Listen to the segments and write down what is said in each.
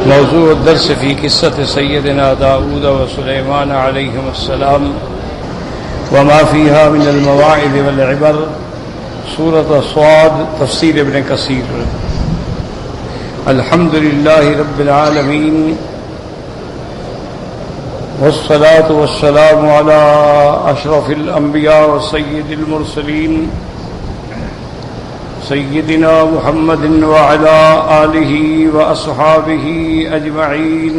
موضوع الدرس في قصة سيدنا داود وسليمان عليهم السلام وما فيها من المواعظ والعبر، سورة صاد، تفسير ابن كثير. الحمد لله رب العالمين، والصلاة والسلام على أشرف الأنبياء وسيد المرسلين سيدنا محمد وعلى آله وأصحابه أجمعين.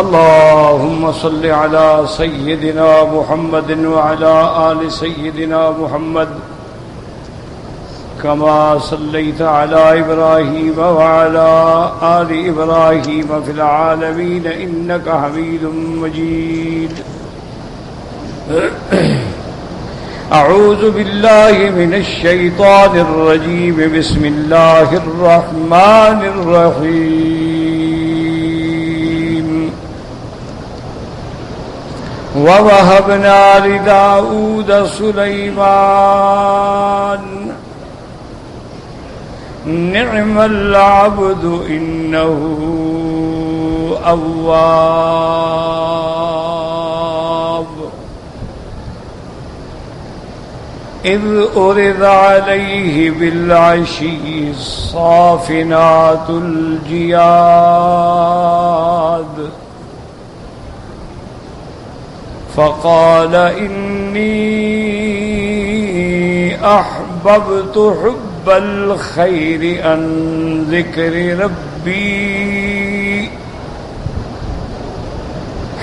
اللهم صل على سيدنا محمد وعلى آل سيدنا محمد كما صليت على إبراهيم وعلى آل إبراهيم في العالمين إنك حميد مجيد. أعوذ بالله من الشيطان الرجيم. بسم الله الرحمن الرحيم. ووهبنا لداود سليمان نعم العبد إنه أواب. إذ أُرِضَ عليه بالعشي الصافنات الجياد فقال إني أحببت حب الخير عن ذكر ربي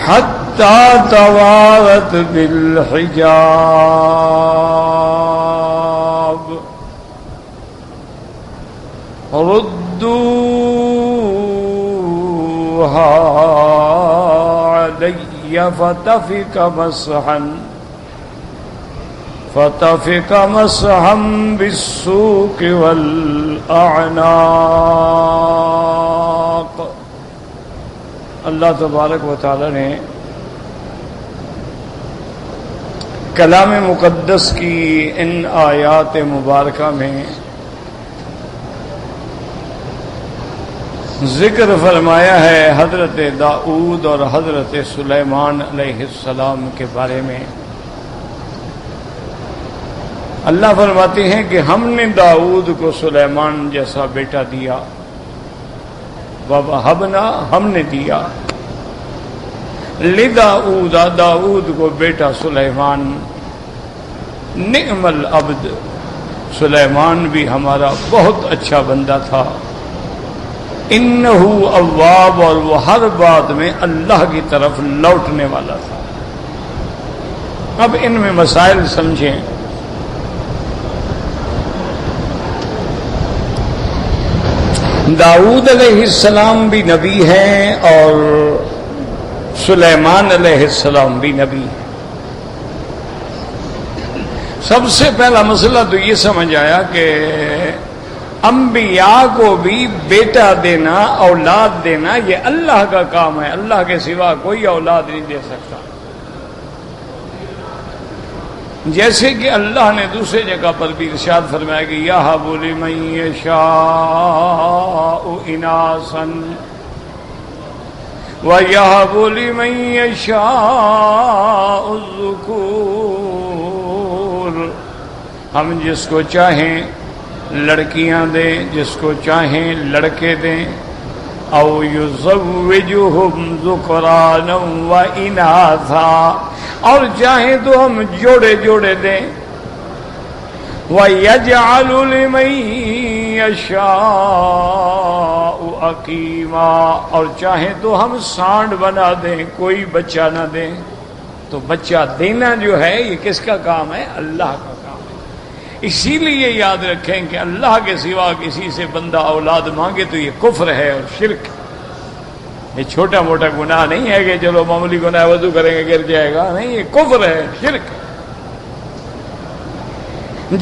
حتى توارت بالحجاب ردوها علي فتفك مسحا بالسوق والأعناق. اللہ تبارک و تعالی نے کلام مقدس کی ان آیات مبارکہ میں ذکر فرمایا ہے حضرت داؤد اور حضرت سلیمان علیہ السلام کے بارے میں. اللہ فرماتے ہیں کہ ہم نے داؤد کو سلیمان جیسا بیٹا دیا. وَوَهَبْنَا، ہم نے دیا، لِدَاؤُودَ، داؤد کو بیٹا سلیمان. نعم العبد، سلیمان بھی ہمارا بہت اچھا بندہ تھا. انہو اواب، اور وہ ہر بات میں اللہ کی طرف لوٹنے والا تھا. اب ان میں مسائل سمجھیں. داؤد علیہ السلام بھی نبی ہیں اور سلیمان علیہ السلام بھی نبی ہیں. سب سے پہلا مسئلہ تو یہ سمجھ آیا کہ انبیاء کو بھی بیٹا دینا، اولاد دینا، یہ اللہ کا کام ہے. اللہ کے سوا کوئی اولاد نہیں دے سکتا. جیسے کہ اللہ نے دوسرے جگہ پر بھی ارشاد فرمایا کہ یَهَبُ لِمَن يَشَاءُ إِنَاثًا وَيَهَبُ لِمَن يَشَاءُ الذُّكُورَ. ہم جس کو چاہیں لڑکیاں دیں، جس کو چاہیں لڑکے دیں. او یزوجہم ذکرانا و اناثا، اور چاہیں تو ہم جوڑے جوڑے دیں. وَيَجْعَلُ لِمَن يَشَاءُ عَقِيمًا، اور چاہیں تو ہم سانڈ بنا دیں، کوئی بچہ نہ دیں. تو بچہ دینا جو ہے یہ کس کا کام ہے؟ اللہ کا کام ہے. اسی لیے یاد رکھیں کہ اللہ کے سوا کسی سے بندہ اولاد مانگے تو یہ کفر ہے اور شرک. یہ چھوٹا موٹا گناہ نہیں ہے کہ چلو معمولی گناہ وضو کریں گے گر جائے گا. نہیں، یہ کفر ہے، شرک ہے.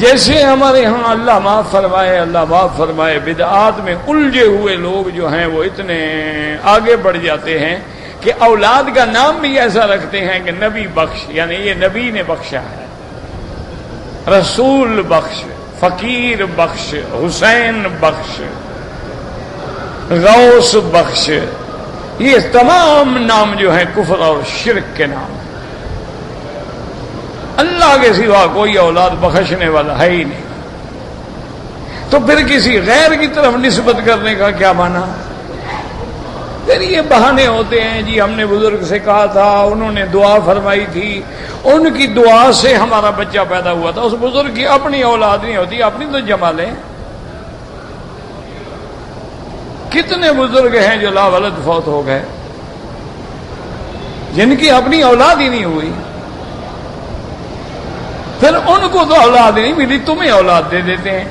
جیسے ہمارے ہاں اللہ معاف فرمائے، اللہ معاف فرمائے، بدعات میں الجھے ہوئے لوگ جو ہیں وہ اتنے آگے بڑھ جاتے ہیں کہ اولاد کا نام بھی ایسا رکھتے ہیں کہ نبی بخش، یعنی یہ نبی نے بخشا ہے. رسول بخش، فقیر بخش، حسین بخش، غوث بخش، یہ تمام نام جو ہیں کفر اور شرک کے نام ہیں۔ اللہ کے سوا کوئی اولاد بخشنے والا ہے ہی نہیں، تو پھر کسی غیر کی طرف نسبت کرنے کا کیا معنی؟ پھر یہ بہانے ہوتے ہیں جی ہم نے بزرگ سے کہا تھا، انہوں نے دعا فرمائی تھی، ان کی دعا سے ہمارا بچہ پیدا ہوا تھا۔ اس بزرگ کی اپنی اولاد نہیں ہوتی، اپنی تو جما لیں۔ کتنے بزرگ ہیں جو لا ولد فوت ہو گئے، جن کی اپنی اولاد ہی نہیں ہوئی، پھر ان کو تو اولاد نہیں ملی، تمہیں اولاد دے دیتے ہیں۔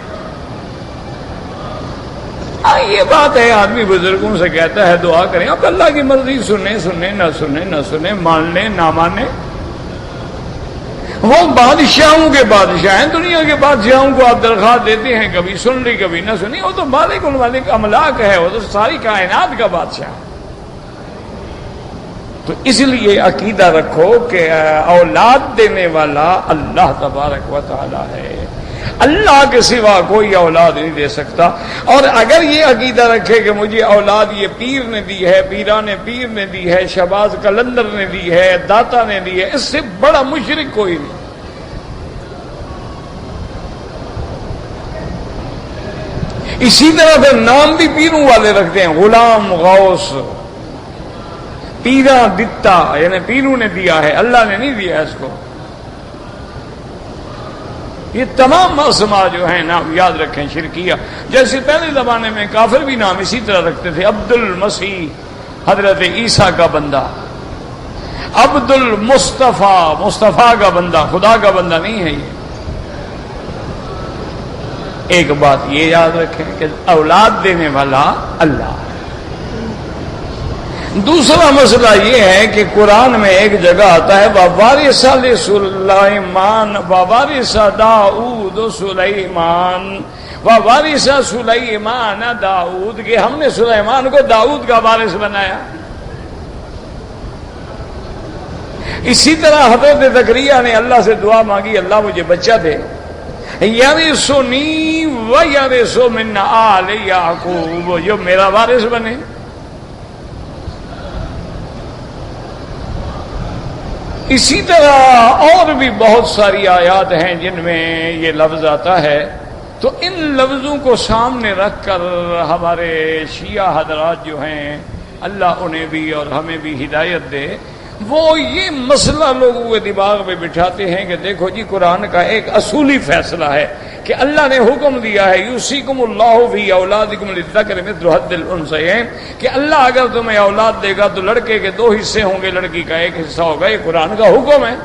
یہ بات ہے، آدمی بزرگوں سے کہتا ہے دعا کریں، اب اللہ کی مرضی، سنیں سنیں نہ سنیں نہ سنیں، مان لیں نہ مانیں۔ وہ بادشاہوں کے بادشاہ ہیں، دنیا کے بادشاہوں کو آپ درخواست دیتے ہیں، کبھی سن لی کبھی نہ سنی، وہ تو مالک الملک املاک ہے، وہ تو ساری کائنات کا بادشاہ۔ تو اس لیے عقیدہ رکھو کہ اولاد دینے والا اللہ تبارک و تعالی ہے، اللہ کے سوا کوئی اولاد نہیں دے سکتا۔ اور اگر یہ عقیدہ رکھے کہ مجھے اولاد یہ پیر نے دی ہے، پیران پیر نے دی ہے، شہباز قلندر نے دی ہے، داتا نے دی ہے، اس سے بڑا مشرک کوئی نہیں۔ اسی طرح پھر نام بھی پیروں والے رکھتے ہیں، غلام غوث، پیرا دتا، یعنی پیروں نے دیا ہے، اللہ نے نہیں دیا اس کو۔ یہ تمام اسماء جو ہیں نام یاد رکھیں شرکیہ۔ جیسے پہلے زمانے میں کافر بھی نام اسی طرح رکھتے تھے، عبد المسیح حضرت عیسیٰ کا بندہ، عبد المصطفیٰ مصطفیٰ کا بندہ، خدا کا بندہ نہیں ہے یہ۔ ایک بات یہ یاد رکھیں کہ اولاد دینے والا اللہ ہے۔ دوسرا مسئلہ یہ ہے کہ قرآن میں ایک جگہ آتا ہے وَوَارِثَ لِسُلَيْمَانَ وَوَارِثَ داؤد سلیمان وَوَارِثَ سُلَيْمَانَ داؤد، کہ ہم نے سلیمان کو داؤد کا وارث بنایا۔ اسی طرح حضرت زکریا نے اللہ سے دعا مانگی، اللہ مجھے بچہ دے، یرثنی ویرث من آل یعقوب، جو میرا وارث بنے۔ اسی طرح اور بھی بہت ساری آیات ہیں جن میں یہ لفظ آتا ہے، تو ان لفظوں کو سامنے رکھ کر ہمارے شیعہ حضرات جو ہیں، اللہ انہیں بھی اور ہمیں بھی ہدایت دے، وہ یہ مسئلہ لوگوں کے دماغ میں بٹھاتے ہیں کہ دیکھو جی قرآن کا ایک اصولی فیصلہ ہے کہ اللہ نے حکم دیا ہے یوصیکم اللہ فی اولادکم للذکر مثل حظ الانثیین، کہ اللہ اگر تمہیں اولاد دے گا تو لڑکے کے 2 حصے ہوں گے، لڑکی کا 1 حصہ ہوگا۔ یہ قرآن کا حکم ہے۔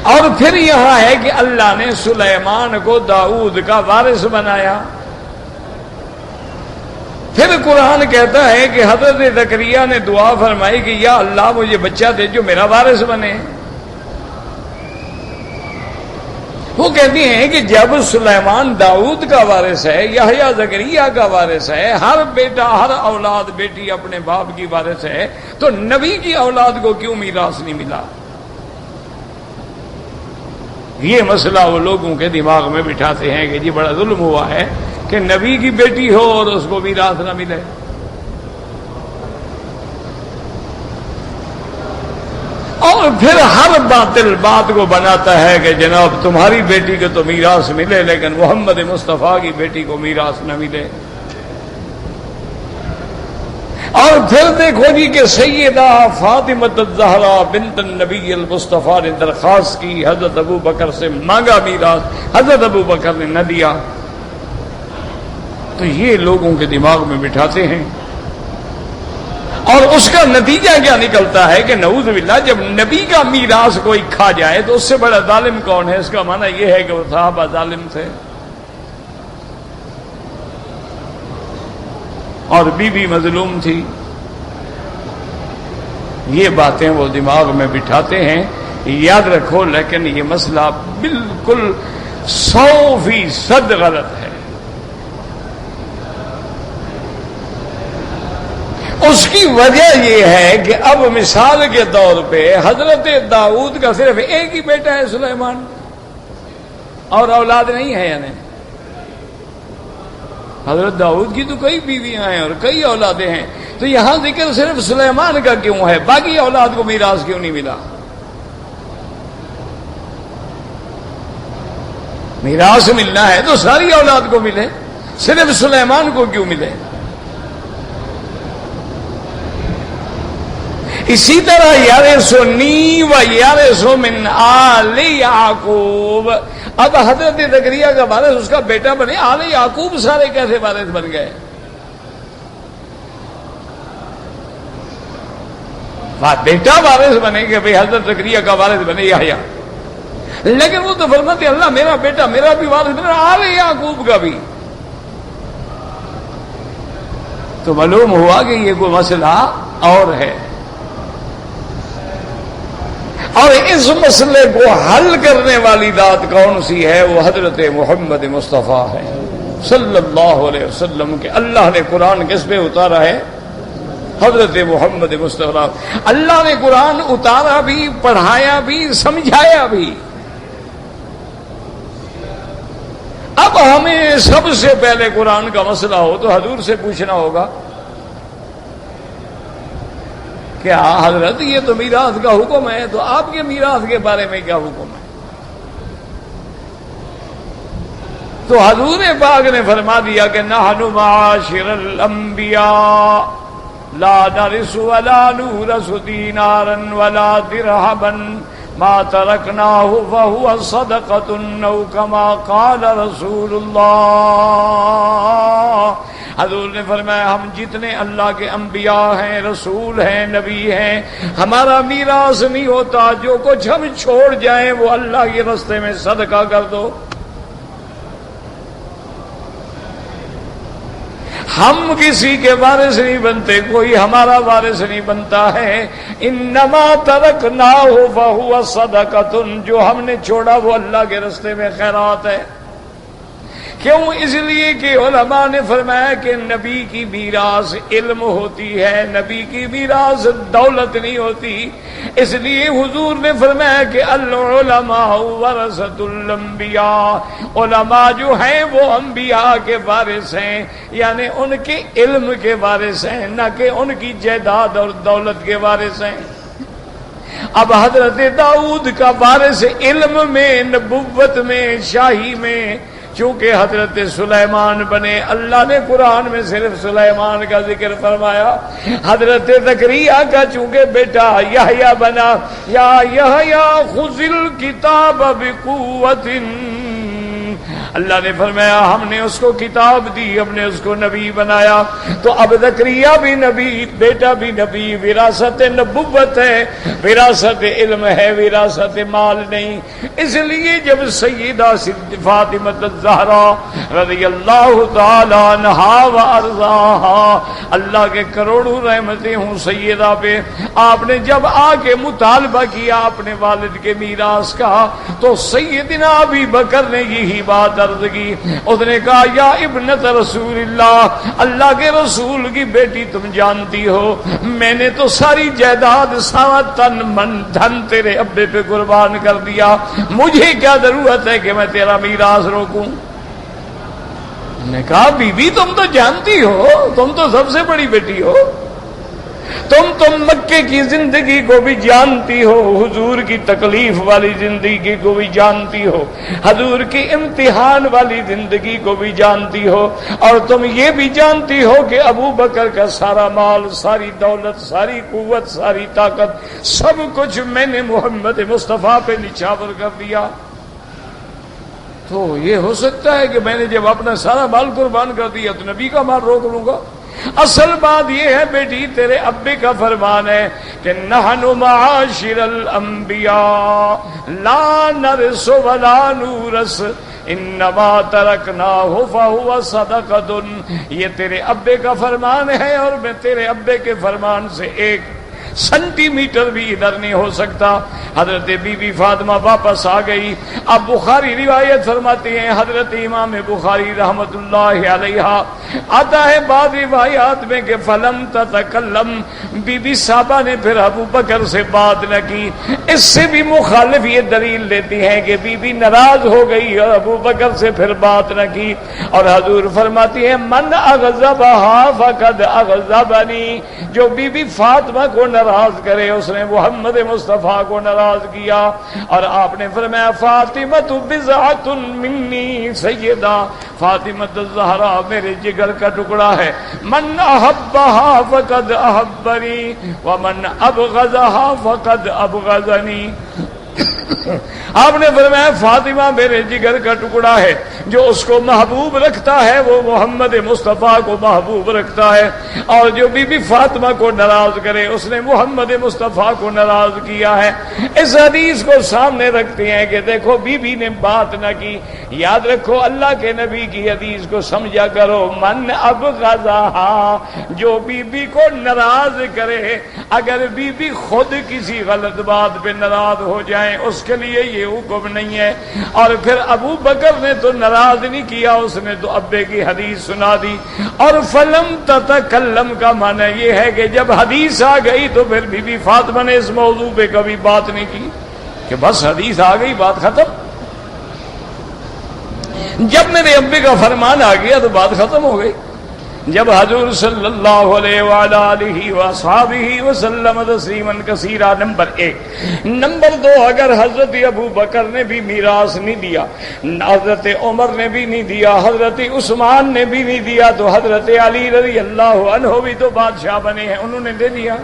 اور پھر یہاں ہے کہ اللہ نے سلیمان کو داؤد کا وارث بنایا۔ پھر قرآن کہتا ہے کہ حضرت زکریا نے دعا فرمائی کہ یا اللہ مجھے بچہ دے جو میرا وارث بنے۔ وہ کہتے ہیں کہ جب سلیمان داؤد کا وارث ہے، یحییٰ زکریا کا وارث ہے، ہر بیٹا ہر اولاد بیٹی اپنے باپ کی وارث ہے، تو نبی کی اولاد کو کیوں میراث نہیں ملا؟ یہ مسئلہ وہ لوگوں کے دماغ میں بٹھاتے ہیں کہ جی بڑا ظلم ہوا ہے کہ نبی کی بیٹی ہو اور اس کو میراث نہ ملے۔ اور پھر ہر باطل بات کو بناتا ہے کہ جناب تمہاری بیٹی کو تو میراث ملے لیکن محمد مصطفیٰ کی بیٹی کو میراث نہ ملے۔ اور پھر دیکھو جی کہ سیدہ فاطمہ الزہرا بنت النبی المصطفیٰ نے درخواست کی، حضرت ابو بکر سے مانگا میراث، حضرت ابو بکر نے نہ دیا۔ تو یہ لوگوں کے دماغ میں بٹھاتے ہیں، اور اس کا نتیجہ کیا نکلتا ہے کہ نعوذ باللہ جب نبی کا میراث کوئی کھا جائے تو اس سے بڑا ظالم کون ہے؟ اس کا معنی یہ ہے کہ وہ صحابہ ظالم تھے، اور بی بی مظلوم تھی۔ یہ باتیں وہ دماغ میں بٹھاتے ہیں، یاد رکھو، لیکن یہ مسئلہ بالکل 100% غلط ہے۔ اس کی وجہ یہ ہے کہ اب مثال کے طور پہ حضرت داؤد کا صرف ایک ہی بیٹا ہے سلیمان، اور اولاد نہیں ہے، یعنی حضرت داؤد کی تو کئی بیویاں ہیں اور کئی اولادیں ہیں، تو یہاں ذکر صرف سلیمان کا کیوں ہے؟ باقی اولاد کو میراث کیوں نہیں ملا؟ میراث ملنا ہے تو ساری اولاد کو ملے، صرف سلیمان کو کیوں ملے؟ اسی طرح یارثنی و یارث من آل یعقوب، اب حضرت زکریا کا وارث اس کا بیٹا بنے، آل یعقوب سارے کیسے وارث بن گئے؟ بیٹا وارث بنے کہ بھئی حضرت زکریا کا وارث بنے یحییٰ، لیکن وہ تو فرماتے اللہ میرا بیٹا میرا بھی وارث بنے، آل یعقوب کا بھی۔ تو معلوم ہوا کہ یہ کوئی مسئلہ اور ہے، اور اس مسئلے کو حل کرنے والی ذات کون سی ہے؟ وہ حضرت محمد مصطفیٰ ہے صلی اللہ علیہ وسلم کے اللہ نے قرآن کس پہ اتارا ہے؟ حضرت محمد مصطفیٰ۔ اللہ نے قرآن اتارا بھی، پڑھایا بھی، سمجھایا بھی۔ اب ہمیں سب سے پہلے قرآن کا مسئلہ ہو تو حضور سے پوچھنا ہوگا کہ حضرت یہ تو میراث کا حکم ہے، تو آپ کے میراث کے بارے میں کیا حکم ہے؟ تو حضور پاک نے فرما دیا کہ نحن معاشر الانبیاء لا نرث ولا نورث دینارا ولا درہما ما ترکناہ فہو صدقۃ او کما قال رسول اللہ۔ حضور نے فرمایا ہم جتنے اللہ کے انبیاء ہیں، رسول ہیں، نبی ہیں، ہمارا میراث نہیں ہوتا، جو کچھ ہم چھوڑ جائیں وہ اللہ کے راستے میں صدقہ کر دو۔ ہم کسی کے وارث نہیں بنتے، کوئی ہمارا وارث نہیں بنتا ہے۔ انما ترکناہ فہو صدقۃ، جو ہم نے چھوڑا وہ اللہ کے راستے میں خیرات ہے۔ کیوں؟ اس لیے کہ علماء نے فرمایا کہ نبی کی میراث علم ہوتی ہے، نبی کی میراث دولت نہیں ہوتی۔ اس لیے حضور نے فرمایا کہ العلماء ورثۃ الانبیاء، علماء جو ہیں وہ انبیاء کے وارث ہیں، یعنی ان کے علم کے وارث ہیں، نہ کہ ان کی جائیداد اور دولت کے وارث ہیں۔ اب حضرت داؤد کا وارث علم میں، نبوت میں، شاہی میں، چونکہ حضرت سلیمان بنے، اللہ نے قرآن میں صرف سلیمان کا ذکر فرمایا۔ حضرت زکریا کا چونکہ بیٹا یحییٰ بنا، یا یحییٰ خذ الکتاب بقوۃ، اللہ نے فرمایا ہم نے اس کو کتاب دی، ہم نے اس کو نبی بنایا۔ تو اب زکریا بھی نبی، بیٹا بھی نبی، وراثت نبوت ہے، وراثت علم ہے، وراثت مال نہیں۔ اس لیے جب سیدہ فاطمہ الزہرا رضی اللہ تعالی عنہا و ارضاہا، اللہ کے کروڑوں رحمتیں ہوں سیدہ پہ، آپ نے جب آ کے مطالبہ کیا اپنے والد کے میراث کا، تو سیدنا ابی بکر نے یہی بات عرض کی۔ اس نے کہا یا ابنت رسول اللہ، اللہ کے رسول کی بیٹی تم جانتی ہو میں نے تو ساری جائیداد، سارا تن من دھن تیرے ابے پہ قربان کر دیا، مجھے کیا ضرورت ہے کہ میں تیرا میراث روکوں؟ نے کہا بی بی تم تو جانتی ہو، تم تو سب سے بڑی بیٹی ہو، تم مکے کی زندگی کو بھی جانتی ہو، حضور کی تکلیف والی زندگی کو بھی جانتی ہو، حضور کی امتحان والی زندگی کو بھی جانتی ہو، اور تم یہ بھی جانتی ہو کہ ابو بکر کا سارا مال، ساری دولت، ساری قوت، ساری طاقت، سب کچھ میں نے محمد مصطفیٰ پہ نچھاور کر دیا۔ تو یہ ہو سکتا ہے کہ میں نے جب اپنا سارا مال قربان کر دیا تو نبی کا مال روک لوں گا؟ اصل بات یہ ہے بیٹی، تیرے ابے کا فرمان ہے کہ نحن معاشر الانبیاء لا نرث ولا نورث انما ترکناہ فہو صدقۃ، یہ تیرے ابے کا فرمان ہے، اور میں تیرے ابے کے فرمان سے ایک سینٹی میٹر بھی ادھر نہیں ہو سکتا۔ حضرت بی بی فاطمہ واپس آ گئی۔ اب بخاری روایت فرماتے ہیں، حضرت امام بخاری رحمت اللہ علیہ آتا ہے بعض روایات میں کہ فلم تتکلم، بی بی صحابہ نے پھر ابو بکر سے بات نہ کی. اس سے بھی مخالف یہ دلیل دیتی ہے کہ بی بی ناراض ہو گئی اور ابو بکر سے پھر بات نہ کی. اور حضور فرماتی ہے من اغضبها فقد اغضبنی، جو بی بی فاطمہ کو ناراض کرے اس نے محمد مصطفیٰ کو ناراض کیا. اور آپ نے فرمایا فاطمہ بضعۃ منی سیدہ، فاطمہ الزہرا میرے جگر کا ٹکڑا ہے. من احبها فقد احبنی ومن ابغضها فقد ابغضنی. آپ نے فرمایا فاطمہ میرے جگر کا ٹکڑا ہے، جو اس کو محبوب رکھتا ہے وہ محمد مصطفیٰ کو محبوب رکھتا ہے، اور جو بی بی فاطمہ کو ناراض کرے اس نے محمد مصطفیٰ کو ناراض کیا ہے. اس حدیث کو سامنے رکھتے ہیں کہ دیکھو بی بی نے بات نہ کی. یاد رکھو اللہ کے نبی کی حدیث کو سمجھا کرو. من ابغضها، جو بی بی کو ناراض کرے، اگر بی بی خود کسی غلط بات پہ ناراض ہو جائے اس کے لیے یہ حکم نہیں ہے. اور پھر ابو بکر نے تو ناراض نہیں کیا، اس نے تو ابے کی حدیث سنا دی. اور فلم تتکلم کا معنی یہ ہے کہ جب حدیث آ گئی تو پھر بی بی فاطمہ نے اس موضوع پہ کبھی بات نہیں کی کہ بس حدیث آ گئی بات ختم. جب میرے ابے کا فرمان آ گیا تو بات ختم ہو گئی. جب حضور صلی اللہ علیہ وآلہ وصحبہ وسلم تسلیما کثیرا. نمبر 1. نمبر 2، اگر حضرت ابو بکر نے بھی میراث نہیں دیا، حضرت عمر نے بھی نہیں دیا، حضرت عثمان نے بھی نہیں دیا، تو حضرت علی رضی اللہ عنہ بھی تو بادشاہ بنے ہیں، انہوں نے دے دیا.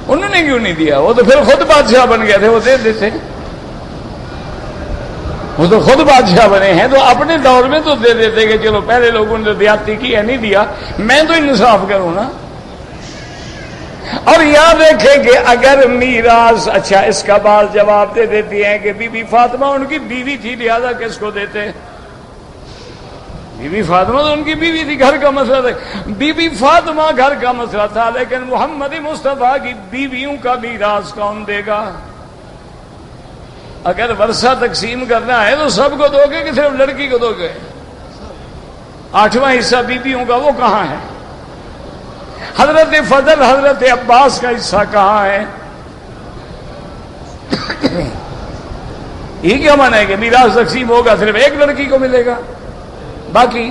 انہوں نے کیوں نہیں دیا؟ وہ تو پھر خود بادشاہ بن گئے تھے، وہ دے دیتے. وہ تو خود بادشاہ بنے ہیں تو اپنے دور میں تو دے دیتے کہ چلو پہلے لوگوں نے دیاتی کی ہے نہیں دیا، میں تو انصاف کروں نا. اور یاد رکھیں کہ اگر میراث، اچھا اس کا بعض جواب دے دیتی ہیں کہ بی بی فاطمہ ان کی بیوی تھی لہذا کس کو دیتے؟ بی بی فاطمہ تو ان کی بیوی تھی، گھر کا مسئلہ تھا. بی بی فاطمہ گھر کا مسئلہ تھا، لیکن محمد مصطفیٰ کی بیویوں کا میراث کون دے گا؟ اگر ورثہ تقسیم کرنا ہے تو سب کو دو گے کہ صرف لڑکی کو دو گے؟ 8واں حصہ بیویوں کا وہ کہاں ہے؟ حضرت فضل حضرت عباس کا حصہ کہاں ہے؟ یہ کیا مانا ہے کہ میراث تقسیم ہوگا صرف ایک لڑکی کو ملے گا باقی؟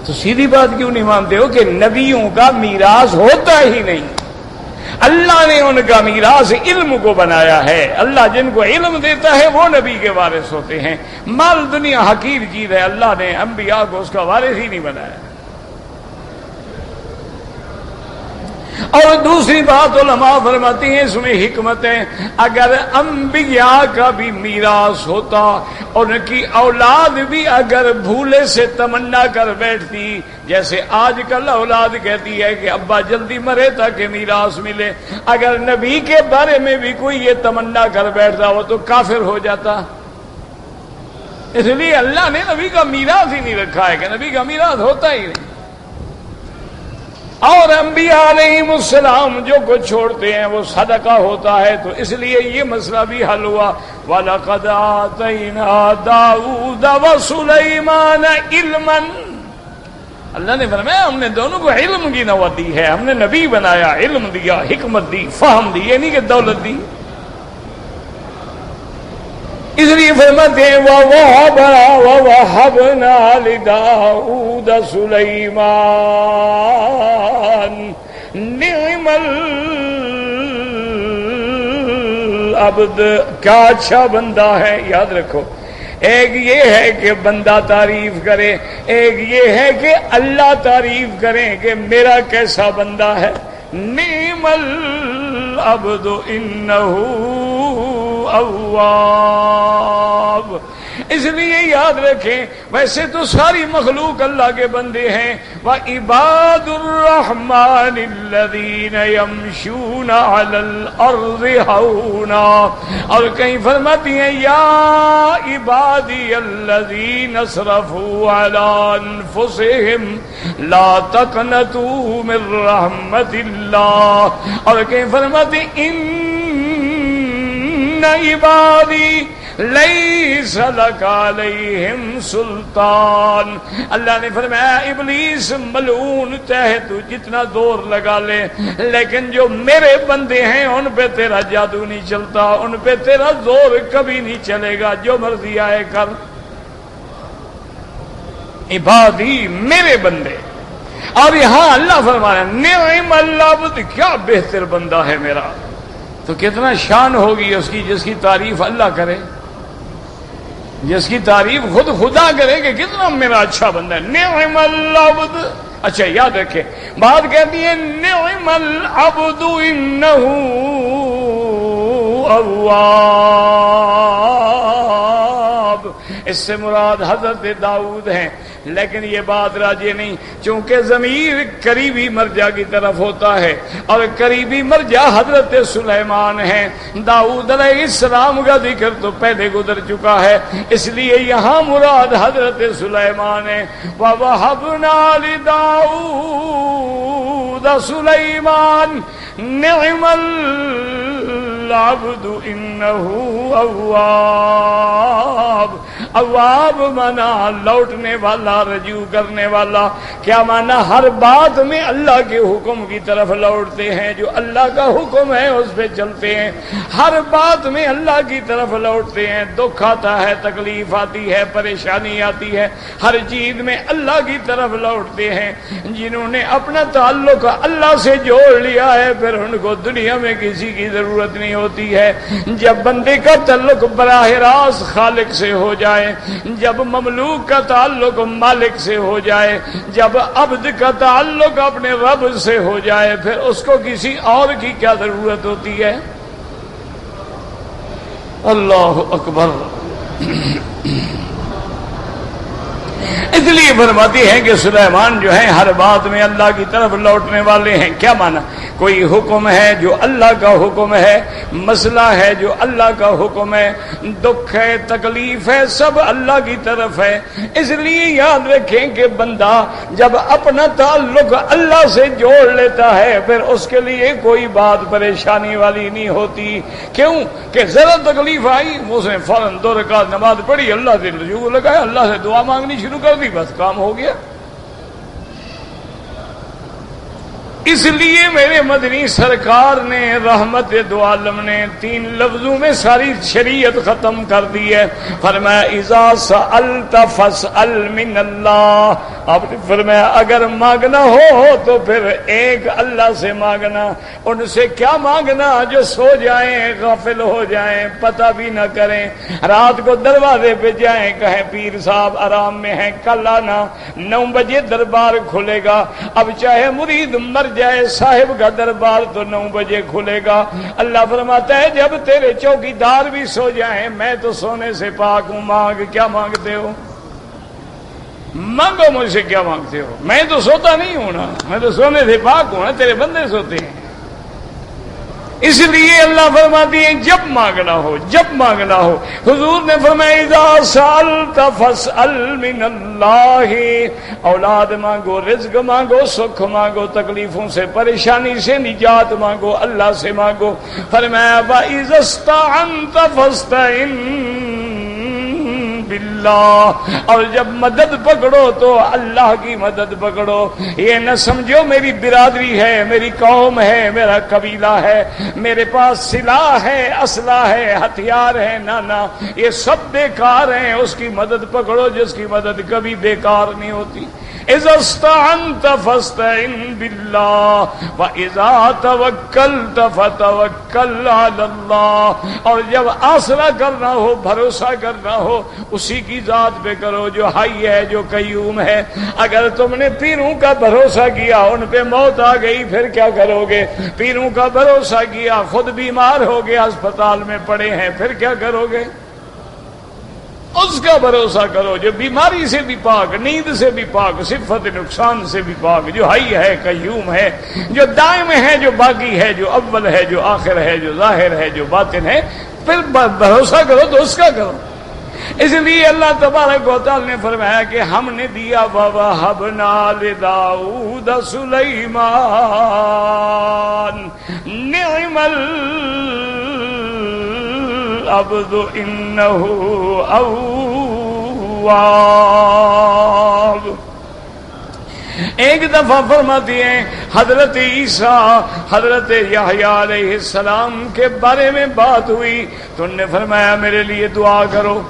تو سیدھی بات کیوں نہیں مانتے ہو کہ نبیوں کا میراث ہوتا ہی نہیں؟ اللہ نے ان کا میراث علم کو بنایا ہے. اللہ جن کو علم دیتا ہے وہ نبی کے وارث ہوتے ہیں. مال دنیا حقیر چیز ہے، اللہ نے انبیاء کو اس کا وارث ہی نہیں بنایا. اور دوسری بات علماء فرماتی ہیں اس میں حکمت ہے. اگر انبیاء کا بھی میراث ہوتا، ان کی اولاد بھی اگر بھولے سے تمنا کر بیٹھتی، جیسے آج کل اولاد کہتی ہے کہ ابا جلدی مرے تاکہ میراث ملے، اگر نبی کے بارے میں بھی کوئی یہ تمنا کر بیٹھتا وہ تو کافر ہو جاتا. اس لیے اللہ نے نبی کا میراث ہی نہیں رکھا ہے کہ نبی کا میراث ہوتا ہی نہیں. اور انبیاء علیہم السلام جو کچھ چھوڑتے ہیں وہ صدقہ ہوتا ہے، تو اس لیے یہ مسئلہ بھی حل ہوا. وَلَقَدْ آتَيْنَا دَاوُودَ وَسُلَيْمَانَ عِلْمًا. اللہ نے فرمایا ہم نے دونوں کو علم کی نوبت دی ہے، ہم نے نبی بنایا، علم دیا، حکمت دی، فہم دی، یہ نہیں کہ دولت دی. اس لیے فرماتے ہیں وَوَهَبْنَا لِدَاوُودَ سُلَيْمَانَ نِعْمَ العبد. کیا اچھا بندہ ہے. یاد رکھو، ایک یہ ہے کہ بندہ تعریف کرے، ایک یہ ہے کہ اللہ تعریف کرے کہ میرا کیسا بندہ ہے. نعم العبد انہ اواب. اس لیے یاد رکھیں ویسے تو ساری مخلوق اللہ کے بندے ہیں. وَعِبَادُ الرَّحْمَنِ الَّذِينَ يَمْشُونَ عَلَى الْأَرْضِ هَوْنًا. اور کہیں فرماتی ہیں یا عبادی الذین اسرفوا علی انفسهم لا تقنطوا من رحمت اللہ. اور کہیں فرماتی ان عبادی لیس لک علیہم سلطان. اللہ نے فرمایا ابلیس ملعون چاہے تو جتنا زور لگا لے لیکن جو میرے بندے ہیں ان پہ تیرا جادو نہیں چلتا، ان پہ تیرا زور کبھی نہیں چلے گا، جو مرضی آئے کر. عبادی میرے بندے. اور یہاں اللہ فرمایا نعم العبد، کیا بہتر بندہ ہے میرا. تو کتنا شان ہوگی اس کی جس کی تعریف اللہ کرے، جس کی تعریف خود خدا کرے کہ کتنا میرا اچھا بندہ ہے. نعم العبد. اچھا یاد رکھے بات کہتی ہے نعم العبد انہ اواب. اس سے مراد حضرت داؤد ہیں، لیکن یہ بات راجے نہیں، چونکہ ضمیر قریبی مرجع کی طرف ہوتا ہے اور قریبی مرجع حضرت سلیمان ہے. داؤد علیہ السلام کا ذکر تو پہلے گزر چکا ہے، اس لیے یہاں مراد حضرت سلیمان ہے. وَوَهَبْنَا لِدَاؤُودَ سُلَيْمَانَ نِعْمَ العبد انہ اواب. اواب مانا لوٹنے والا، رجوع کرنے والا. کیا مانا؟ ہر بات میں اللہ کے حکم کی طرف لوٹتے ہیں، جو اللہ کا حکم ہے اس پہ چلتے ہیں. ہر بات میں اللہ کی طرف لوٹتے ہیں. دکھ آتا ہے، تکلیف آتی ہے، پریشانی آتی ہے، ہر چیز میں اللہ کی طرف لوٹتے ہیں. جنہوں نے اپنا تعلق اللہ سے جوڑ لیا ہے پھر ان کو دنیا میں کسی کی ضرورت نہیں ہوتی ہے. جب بندے کا تعلق براہ راست خالق سے ہو جائے، جب مملوک کا تعلق مالک سے ہو جائے، جب عبد کا تعلق اپنے رب سے ہو جائے، پھر اس کو کسی اور کی کیا ضرورت ہوتی ہے. اللہ اکبر. اس لیے فرماتی ہیں کہ سلیمان جو ہے ہر بات میں اللہ کی طرف لوٹنے والے ہیں. کیا مانا؟ کوئی حکم ہے جو اللہ کا حکم ہے، مسئلہ ہے جو اللہ کا حکم ہے، دکھ ہے، تکلیف ہے، سب اللہ کی طرف ہے. اس لیے یاد رکھیں کہ بندہ جب اپنا تعلق اللہ سے جوڑ لیتا ہے پھر اس کے لیے کوئی بات پریشانی والی نہیں ہوتی. کیوں کہ ذرا تکلیف آئی اس نے فوراً 2 رکعت نماز پڑھی، اللہ سے رجوع لگایا، اللہ سے دعا مانگنی شروع کر دی، بس کام ہو گیا. اس لیے میرے مدنی سرکار نے رحمت دو عالم نے 3 لفظوں میں ساری شریعت ختم کر دی ہے. فرمایا اذا سألت فاسأل من اللہ. آپ نے فرمایا اگر مانگنا ہو تو پھر ایک اللہ سے مانگنا. ان سے کیا مانگنا؟ جو سو جائیں، غافل ہو جائیں، پتہ بھی نہ کریں، رات کو دروازے پہ جائیں، کہیں پیر صاحب آرام میں ہیں، کل آنا، 9 بجے دربار کھلے گا. اب چاہے مرید مر جائے، صاحب کا دربار تو 9 بجے کھلے گا. اللہ فرماتا ہے جب تیرے چوکیدار بھی سو جائیں میں تو سونے سے پاک ہوں. مانگ. کیا مانگتے ہو؟ مانگو مجھ سے. کیا مانگتے ہو؟ میں تو سوتا نہیں ہوں نا، میں تو سونے سے پاک ہوں نا، تیرے بندے سوتے ہیں. اس لیے اللہ فرماتی ہے جب مانگنا ہو، جب مانگنا ہو. حضور نے فرمایا اذا سألت فاسأل من اللہ. اولاد مانگو، رزق مانگو، سکھ مانگو، تکلیفوں سے، پریشانی سے نجات مانگو، اللہ سے مانگو. فرمایا وَإِذَا اسْتَعَنْتَ فَاسْتَعِنْ باللہ. اور جب مدد پکڑو تو اللہ کی مدد پکڑو. یہ نہ سمجھو میری برادری ہے، میری قوم ہے، میرا قبیلہ ہے، میرے پاس سلاح ہے، اسلحہ ہے، ہتھیار ہے. نہ، یہ سب بیکار ہیں. اس کی مدد پکڑو جس کی مدد کبھی بیکار نہیں ہوتی. اذا استعنت فاستعن باللہ واذا توکلت فتوکل علی اللہ. اور جب آسرا کرنا ہو، بھروسہ کرنا ہو، اسی کی ذات پہ کرو جو حی ہے، جو قیوم ہے. اگر تم نے پیروں کا بھروسہ کیا، ان پہ موت آ گئی، پھر کیا کرو گے؟ پیروں کا بھروسہ کیا، خود بیمار ہو گیا، اسپتال میں پڑے ہیں، پھر کیا کرو گے؟ اس کا بھروسہ کرو جو بیماری سے بھی پاک، نیند سے بھی پاک، صفت نقصان سے بھی پاک، جو حی ہے، قیوم ہے، جو دائم ہے، جو باقی ہے، جو اول ہے، جو آخر ہے، جو ظاہر ہے، جو باطن ہے. پھر بھروسہ کرو تو اس کا کرو. اس لیے اللہ تبارک و تعالی نے فرمایا کہ ہم نے دیا وَوَهَبْنَا لِدَاؤُودَ سُلَيْمَانَ نِعْمَ العبد إنه أواب. ایک دفعہ فرماتی ہیں حضرت عیسیٰ حضرت یحییٰ علیہ السلام کے بارے میں بات ہوئی تو انہوں نے فرمایا میرے لیے دعا کرو.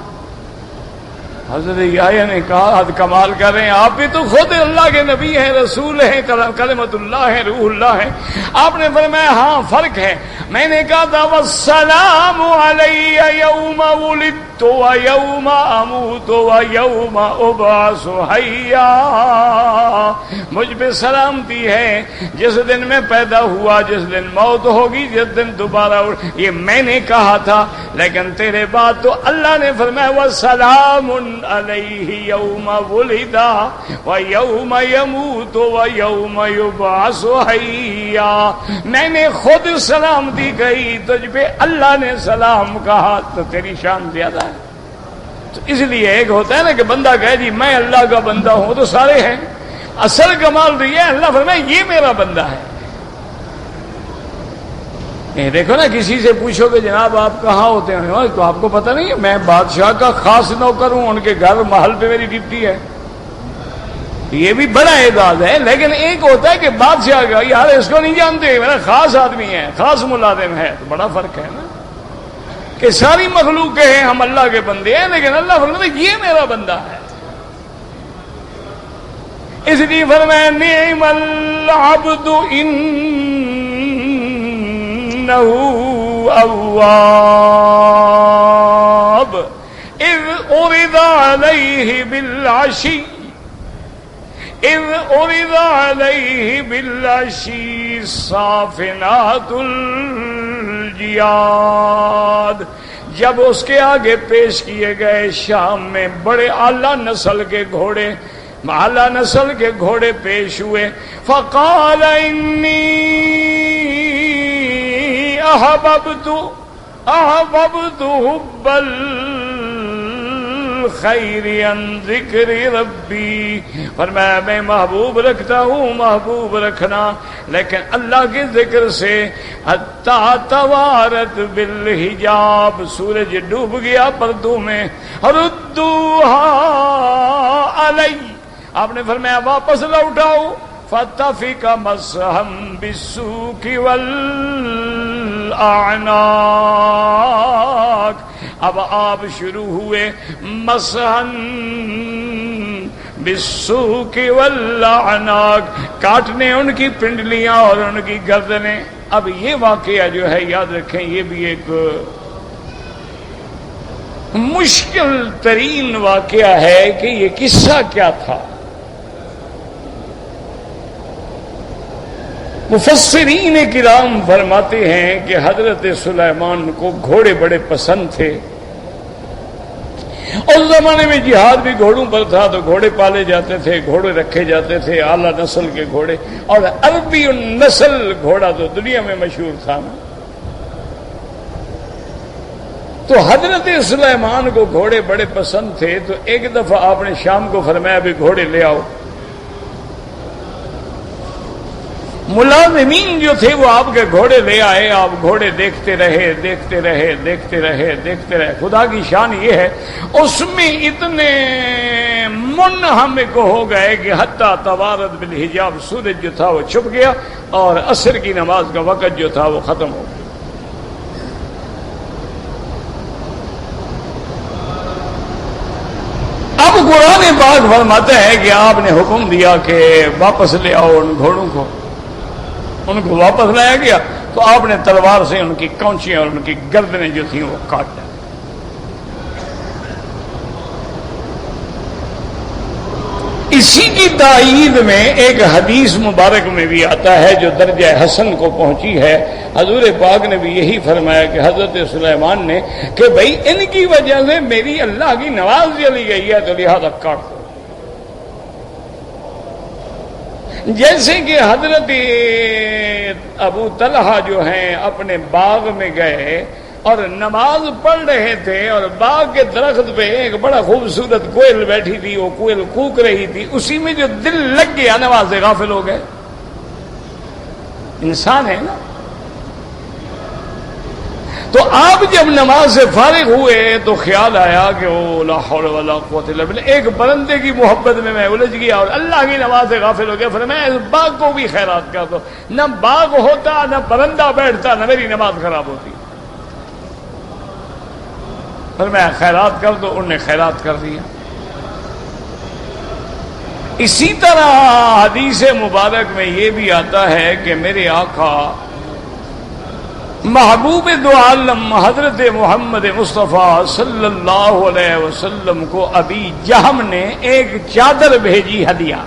حضرت یحییٰ نے کہا حد کمال کر رہے ہیں، آپ بھی تو خود اللہ کے نبی ہیں، رسول ہیں، کلمۃ اللہ ہیں، روح اللہ ہیں. آپ نے فرمایا ہاں فرق ہے. میں نے کہا تھا والسلام علی یوم ولدت ویوم اموت ویوم ابعث حیا. مجھ پہ سلامتی ہے جس دن میں پیدا ہوا، جس دن موت ہوگی، جس دن دوبارہ یہ میں نے کہا تھا. لیکن تیرے بعد تو اللہ نے فرمایا وسلام علیہ یوم ولد ویوم یموت ویوم یبعث حیا. میں نے خود سلامتی کہی، تجھ پہ اللہ نے سلام کہا تو تیری شان زیادہ ہے. تو اس لیے ایک ہوتا ہے نا کہ بندہ کہے جی میں اللہ کا بندہ ہوں تو سارے ہیں. اصل کمال تو یہ اللہ فرمائے یہ میرا بندہ ہے. دیکھو نا کسی سے پوچھو کہ جناب آپ کہاں ہوتے ہیں تو آپ کو پتہ نہیں ہے میں بادشاہ کا خاص نوکر ہوں، ان کے گھر محل پہ میری ڈیوٹی ہے. یہ بھی بڑا اعزاز ہے. لیکن ایک ہوتا ہے کہ بادشاہ کا یار اس کو نہیں جانتے میرا خاص آدمی ہے، خاص ملازم ہے. تو بڑا فرق ہے نا کہ ساری مخلوق کے ہیں ہم اللہ کے بندے ہیں، لیکن اللہ فرماتا ہے یہ میرا بندہ ہے. اس لیے فرمایا نعم العبد انہ اواب اذ عرض علیہ بالعشی صافنات الجیاد. جب اس کے آگے پیش کیے گئے شام میں بڑے اعلیٰ نسل کے گھوڑے، اعلیٰ نسل کے گھوڑے پیش ہوئے. فقال انی احببت حب الخیر عن ذکر ربی. فرمایا میں محبوب رکھتا ہوں محبوب رکھنا لیکن اللہ کے ذکر سے. حتی توارت بالحجاب، سورج ڈوب گیا پردوں میں. ردوہا علی، آپ نے فرمایا واپس لوٹاؤ. فتفق مسحم بالسوق والاعناق. اب آپ شروع ہوئے مسحن بالسوق والاعناق، کاٹنے ان کی پنڈلیاں اور ان کی گردنیں. اب یہ واقعہ جو ہے یاد رکھیں یہ بھی ایک مشکل ترین واقعہ ہے کہ یہ قصہ کیا تھا. مفسرین کرام فرماتے ہیں کہ حضرت سلیمان کو گھوڑے بڑے پسند تھے. اس زمانے میں جہاد بھی گھوڑوں پر تھا تو گھوڑے پالے جاتے تھے، گھوڑے رکھے جاتے تھے، اعلیٰ نسل کے گھوڑے. اور عربی النسل گھوڑا تو دنیا میں مشہور تھا نا. تو حضرت سلیمان کو گھوڑے بڑے پسند تھے. تو ایک دفعہ آپ نے شام کو فرمایا بھی گھوڑے لے آؤ. ملازمین جو تھے وہ آپ کے گھوڑے لے آئے. آپ گھوڑے دیکھتے رہے دیکھتے رہے دیکھتے رہے دیکھتے رہے. خدا کی شان یہ ہے اس میں اتنے منہمک ہو گئے کہ حتی توارت بالحجاب، سورج جو تھا وہ چھپ گیا اور عصر کی نماز کا وقت جو تھا وہ ختم ہو گیا. اب قرآن پاک فرماتا ہے کہ آپ نے حکم دیا کہ واپس لے آؤ ان گھوڑوں کو. ان کو واپس لایا گیا تو آپ نے تلوار سے ان کی کونچیاں اور ان کی گردنیں جو تھیں وہ کاٹ ڈالی. اسی کی تائید میں ایک حدیث مبارک میں بھی آتا ہے جو درجہ حسن کو پہنچی ہے. حضور پاک نے بھی یہی فرمایا کہ حضرت سلیمان نے کہ بھئی ان کی وجہ سے میری اللہ کی نماز چلی گئی ہے تو لہذا کاٹ دو. جیسے کہ حضرت ابو طلحہ جو ہیں اپنے باغ میں گئے اور نماز پڑھ رہے تھے اور باغ کے درخت پہ ایک بڑا خوبصورت کوئل بیٹھی تھی. وہ کوئل کوک رہی تھی، اسی میں جو دل لگ گیا نماز سے غافل ہو گئے. انسان ہے نا. تو آپ جب نماز سے فارغ ہوئے تو خیال آیا کہ او لا حول ولا قوت الا باللہ، ایک برندے کی محبت میں الجھ گیا اور اللہ کی نماز سے غافل ہو گیا. فرمایا اس باغ کو بھی خیرات کر دو. نہ باغ ہوتا، نہ برندہ بیٹھتا، نہ میری نماز خراب ہوتی. فرمایا خیرات کر دو. انہوں نے خیرات کر دیا. اسی طرح حدیث مبارک میں یہ بھی آتا ہے کہ میرے آقا محبوب دو عالم حضرت محمد مصطفیٰ صلی اللہ علیہ وسلم کو ابی جہم نے ایک چادر بھیجی ہدیہ.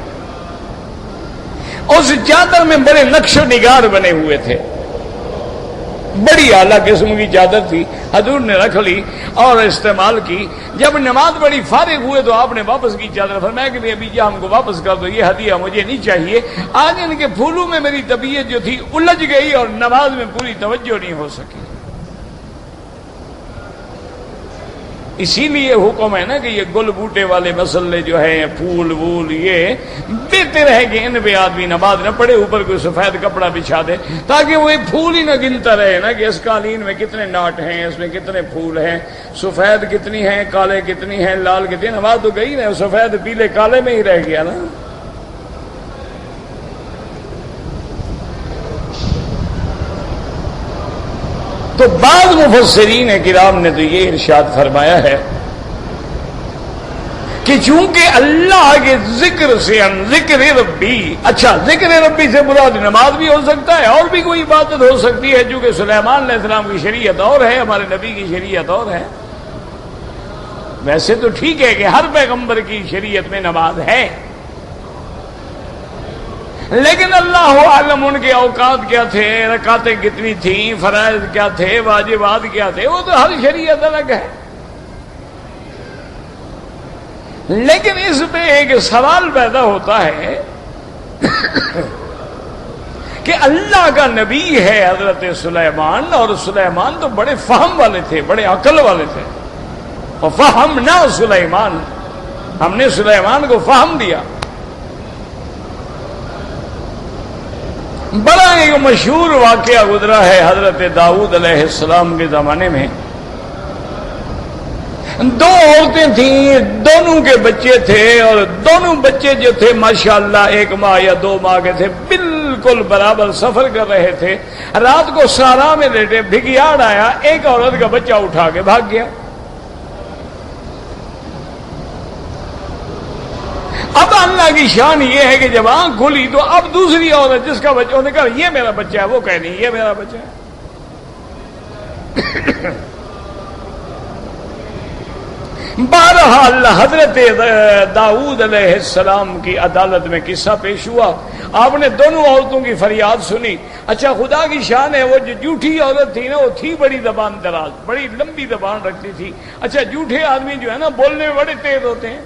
اس چادر میں بڑے نقش و نگار بنے ہوئے تھے، بڑی اعلیٰ قسم کی چادر تھی. حضور نے رکھ لی اور استعمال کی. جب نماز بڑی فارغ ہوئے تو آپ نے واپس کی چادر. فرمایا کہ ابھی جہاں ہم کو واپس کر دو، یہ ہدیہ مجھے نہیں چاہیے. آج ان کے پھولوں میں میری طبیعت جو تھی الجھ گئی اور نماز میں پوری توجہ نہیں ہو سکی. اسی لیے حکم ہے نا کہ یہ گل بوٹے والے مسئلے جو ہیں، پھول وول، یہ بہتر ہے کہ ان پہ آدمی نماز نہ پڑھے، اوپر کوئی سفید کپڑا بچھا دے تاکہ وہ پھول ہی نہ گنتا رہے نا کہ اس قالین میں کتنے ناٹ ہیں، اس میں کتنے پھول ہیں، سفید کتنی ہیں، کالے کتنی ہیں، لال کتنی. نماز تو گئی نا، سفید پیلے کالے میں ہی رہ گیا نا. تو بعض مفسرین کرام نے تو یہ ارشاد فرمایا ہے کہ چونکہ اللہ کے ذکر سے ذکر ربی، اچھا ذکر ربی سے مراد نماز بھی ہو سکتا ہے اور بھی کوئی عبادت ہو سکتی ہے، چونکہ سلیمان علیہ السلام کی شریعت اور ہے، ہمارے نبی کی شریعت اور ہے. ویسے تو ٹھیک ہے کہ ہر پیغمبر کی شریعت میں نماز ہے، لیکن اللہ عالم ان کے اوقات کیا تھے، رکعتیں کتنی تھیں، فرائض کیا تھے، واجبات کیا تھے، وہ تو ہر شریعت الگ ہے. لیکن اس پہ ایک سوال پیدا ہوتا ہے کہ اللہ کا نبی ہے حضرت سلیمان، اور سلیمان تو بڑے فہم والے تھے، بڑے عقل والے تھے. اور فہمنا سلیمان، ہم نے سلیمان کو فہم دیا. بڑا ایک مشہور واقعہ گزرا ہے حضرت داؤد علیہ السلام کے زمانے میں. دو عورتیں تھیں، دونوں کے بچے تھے، اور دونوں بچے جو تھے ماشاءاللہ ایک ماہ یا دو ماہ کے تھے، بالکل برابر سفر کر رہے تھے. رات کو سارا میں لیٹے، بھگیاڑ آیا، ایک عورت کا بچہ اٹھا کے بھاگ گیا. اب اللہ کی شان یہ ہے کہ جب آنکھ کھلی تو اب دوسری عورت جس کا بچہ، نے کہا یہ میرا بچہ ہے، وہ کہہ نہیں یہ میرا بچہ ہے. بہرحال حضرت داؤد علیہ السلام کی عدالت میں قصہ پیش ہوا. آپ نے دونوں عورتوں کی فریاد سنی. اچھا خدا کی شان ہے، وہ جو جھوٹی عورت تھی نا، وہ تھی بڑی زبان دراز، بڑی لمبی زبان رکھتی تھی. اچھا جھوٹے آدمی جو ہے نا بولنے میں بڑے تیز ہوتے ہیں.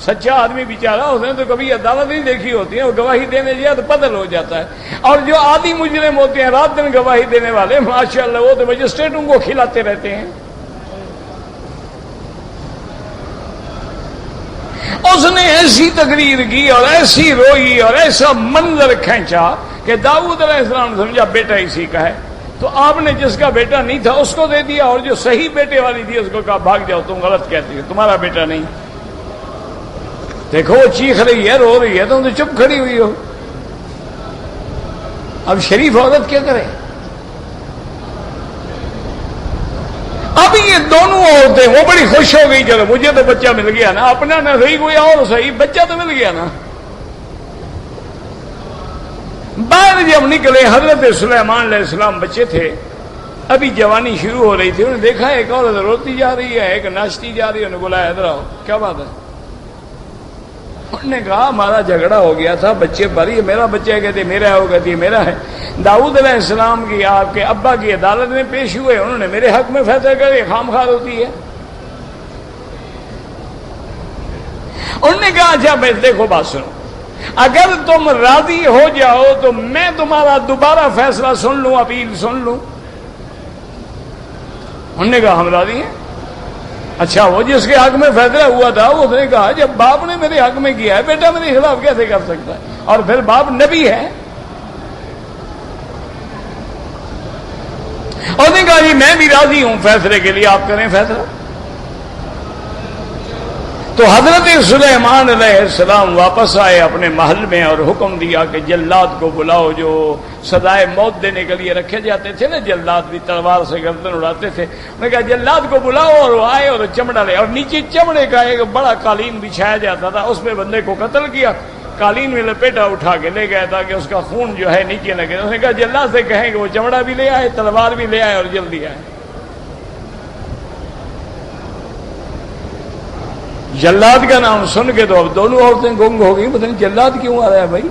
سچا آدمی بیچارہ اس نے تو کبھی عدالت نہیں دیکھی ہوتی ہے، وہ گواہی دینے جائے تو پتل ہو جاتا ہے. اور جو آدھی مجرم ہوتے ہیں رات دن گواہی دینے والے، ماشاءاللہ وہ تو مجسٹریٹوں کو کھلاتے رہتے ہیں. اس نے ایسی تقریر کی اور ایسی روئی اور ایسا منظر کھینچا کہ داؤد علیہ السلام نے سمجھا بیٹا اسی کا ہے. تو آپ نے جس کا بیٹا نہیں تھا اس کو دے دیا، اور جو صحیح بیٹے والی تھی اس کو کہا بھاگ جاؤ، تم غلط کہتی ہو، تمہارا بیٹا نہیں. دیکھو وہ چیخ رہی ہے، رو رہی ہے، تم تو چپ کھڑی ہوئی ہو. اب شریف عورت کیا کرے؟ اب یہ دونوں عورتیں، وہ بڑی خوش ہو گئی، چلو مجھے تو بچہ مل گیا نا، اپنا نہ صحیح کوئی اور صحیح، بچہ تو مل گیا نا. باہر جب نکلے، حضرت سلیمان علیہ السلام بچے تھے، ابھی جوانی شروع ہو رہی تھی. انہوں نے دیکھا ایک عورت روتی جا رہی ہے، ایک ناچتی جا رہی ہے. انہوں نے بولا ادھر آؤ، کیا بات ہے؟ انہوں نے کہا ہمارا جھگڑا ہو گیا تھا، بچے پر یہ میرا بچہ ہے، کہتے میرا ہے، وہ کہتی ہے میرا ہے. داؤد علیہ السلام کی آپ کے ابا کی عدالت میں پیش ہوئے، انہوں نے میرے حق میں فیصلہ کرے، خام خواہ ہوتی ہے. انہوں نے کہا اچھا بھائی دیکھو بات سنو، اگر تم راضی ہو جاؤ تو میں تمہارا دوبارہ فیصلہ سن لوں، اپیل سن لوں. انہوں نے کہا ہم راضی ہیں. اچھا وہ جس کے حق میں فیصلہ ہوا تھا اس نے کہا جب باپ نے میرے حق میں کیا ہے، بیٹا میرے خلاف کیسے کر سکتا ہے؟ اور پھر باپ نبی ہے. کہا جی میں بھی راضی ہوں فیصلے کے لیے، آپ کریں فیصلہ۔ تو حضرت سلیمان علیہ السلام واپس آئے اپنے محل میں اور حکم دیا کہ جلاد کو بلاؤ، جو سزائے موت دینے کے لیے رکھے جاتے تھے نا، جلاد بھی تلوار سے گردن اڑاتے تھے، انہوں نے کہا جلاد کو بلاؤ، اور وہ آئے اور چمڑا لے، اور نیچے چمڑے کا ایک بڑا قالین بچھایا جاتا تھا، اس پہ بندے کو قتل کیا، قالین میں لپیٹا اٹھا کے لے گیا تاکہ اس کا خون جو ہے نیچے لگے۔ اس نے کہا جلاد سے کہیں کہ وہ چمڑا بھی لے آئے، تلوار بھی لے آئے اور جلدی آئے۔ جلاد کا نام سن کے تو اب دونوں عورتیں گنگ ہو گئی، پتہ نہیں جلاد کیوں آ رہا ہے بھائی۔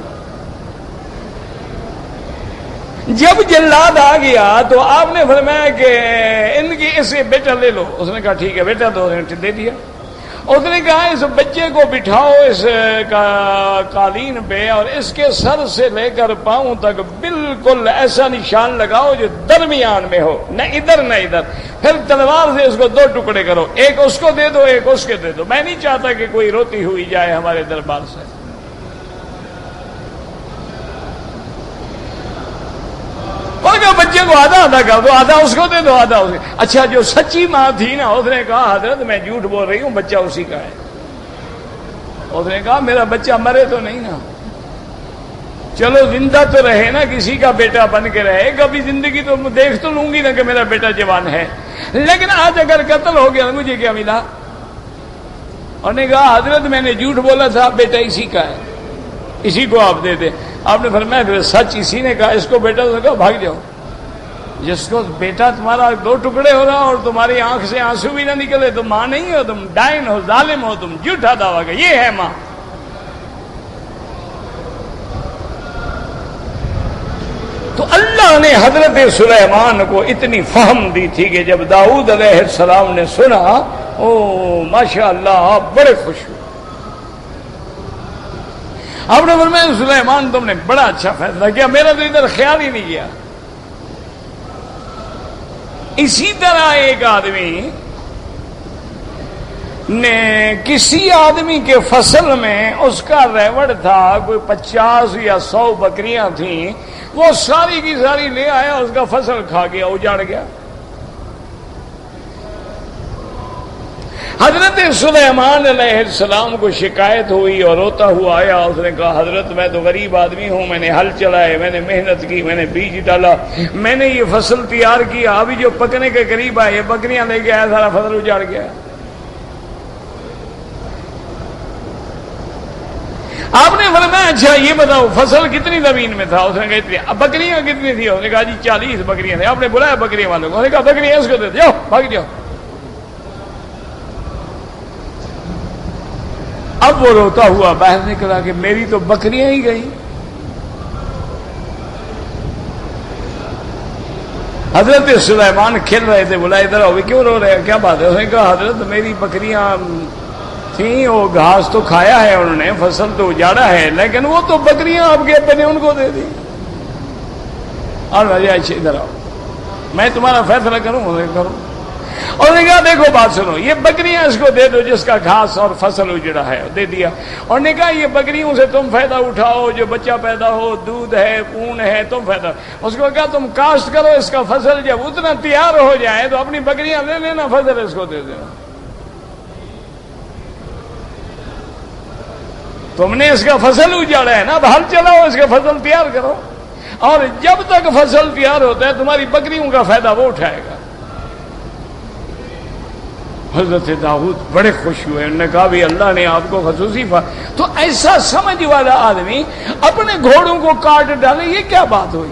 جب جلاد آ گیا تو آپ نے فرمایا کہ ان کی اسے بیٹا لے لو، اس نے کہا ٹھیک ہے بیٹا، تو دے دیا۔ اس نے کہا اس بچے کو بٹھاؤ اس قالین پہ، اور اس کے سر سے لے کر پاؤں تک بالکل ایسا نشان لگاؤ جو درمیان میں ہو، نہ ادھر نہ ادھر، پھر تلوار سے اس کو دو ٹکڑے کرو، ایک اس کو دے دو ایک اس کے دے دو، میں نہیں چاہتا کہ کوئی روتی ہوئی جائے ہمارے دربار سے۔ اور کہا بچے کو آدھا آدھا کر دو، آدھا اس کو دے دو آدھا اس کو۔ اچھا جو سچی ماں تھی نا، اس نے کہا حضرت میں جھوٹ بول رہی ہوں، بچہ اسی کا ہے۔ اس نے کہا میرا بچہ مرے تو نہیں نا، چلو زندہ تو رہے نا، کسی کا بیٹا بن کے رہے، کبھی زندگی تو دیکھ تو لوں گی نا کہ میرا بیٹا جوان ہے، لیکن آج اگر قتل ہو گیا مجھے کیا ملا؟ اور نے کہا حضرت میں نے جھوٹ بولا تھا، بیٹا اسی کا ہے، اسی کو آپ دے دیں۔ آپ نے فرمایا پھر سچ اسی نے کہا، اس کو بیٹا تو کہا بھاگ جاؤ۔ جس کو بیٹا تمہارا دو ٹکڑے ہو رہا اور تمہاری آنکھ سے آنسو بھی نہ نکلے، تم ماں نہیں ہو، تم ڈائن ہو، ظالم ہو، تم جھوٹا دعویٰ کر، یہ ہے ماں۔ تو اللہ نے حضرت سلیمان کو اتنی فہم دی تھی کہ جب داؤد علیہ السلام نے سنا، او ماشاء اللہ آپ بڑے خوش ہوئے۔ آپ نے فرمایا سلیمان تم نے بڑا اچھا فیصلہ کیا، میرا تو ادھر خیال ہی نہیں کیا۔ اسی طرح ایک آدمی نے کسی آدمی کے فصل میں اس کا ریوڑ تھا، کوئی 50 یا 100 بکریاں تھیں، وہ ساری کی ساری لے آیا، اس کا فصل کھا گیا، اجاڑ گیا۔ حضرت سلیمان علیہ السلام کو شکایت ہوئی اور روتا ہوا آیا، اس نے کہا حضرت میں تو غریب آدمی ہوں، میں نے ہل چلائے، میں نے محنت کی، میں نے بیج ڈالا، میں نے یہ فصل تیار کیا، ابھی جو پکنے کے قریب آئے یہ بکریاں لے کے آیا، سارا فصل اجاڑ گیا۔ آپ نے فرمایا اچھا یہ بتاؤ فصل کتنی زمین میں تھا؟ اس نے کہا اتنی۔ اب بکریاں کتنی تھی؟ اس نے کہا جی 40 بکریاں تھیں۔ آپ نے بلایا بکریاں والوں کو، اس نے کہا بکریاں اس کو دے جاؤ، بھاگ جاؤ۔ اب وہ روتا ہوا باہر نکلا کہ میری تو بکریاں ہی گئی۔ حضرت سلیمان کھل رہے تھے، بولا ادھر آؤ، کیوں رو رہے ہیں، کیا بات ہے؟ اس نے کہا حضرت میری بکریاں تھیں، وہ گھاس تو کھایا ہے انہوں نے، فصل تو اجاڑا ہے، لیکن وہ تو بکریاں آپ کے ابے نے ان کو دے دی۔ اور ادھر آؤ میں تمہارا فیصلہ کروں، کروں۔ اور نے کہا دیکھو بات سنو، یہ بکریاں اس کو دے دو جس کا گھاس اور فصل اجڑا ہے، دے دیا۔ اور نے کہا یہ بکریوں سے تم فائدہ اٹھاؤ، جو بچہ پیدا ہو، دودھ ہے، اون ہے، تم فائدہ۔ اس کو کہا تم کاشت کرو اس کا فصل، جب اتنا تیار ہو جائے تو اپنی بکریاں لے لینا، فصل اس کو دے دینا۔ تم نے اس کا فصل اجاڑا ہے نا، اب ہل چلاؤ، اس کا فصل تیار کرو، اور جب تک فصل تیار ہوتا ہے تمہاری بکریوں کا فائدہ وہ اٹھائے گا۔ حضرت داؤد بڑے خوش ہوئے، انہوں نے کہا بھی اللہ نے آپ کو خصوصی تو ایسا سمجھ والا آدمی اپنے گھوڑوں کو کاٹ ڈالے، یہ کیا بات ہوئی؟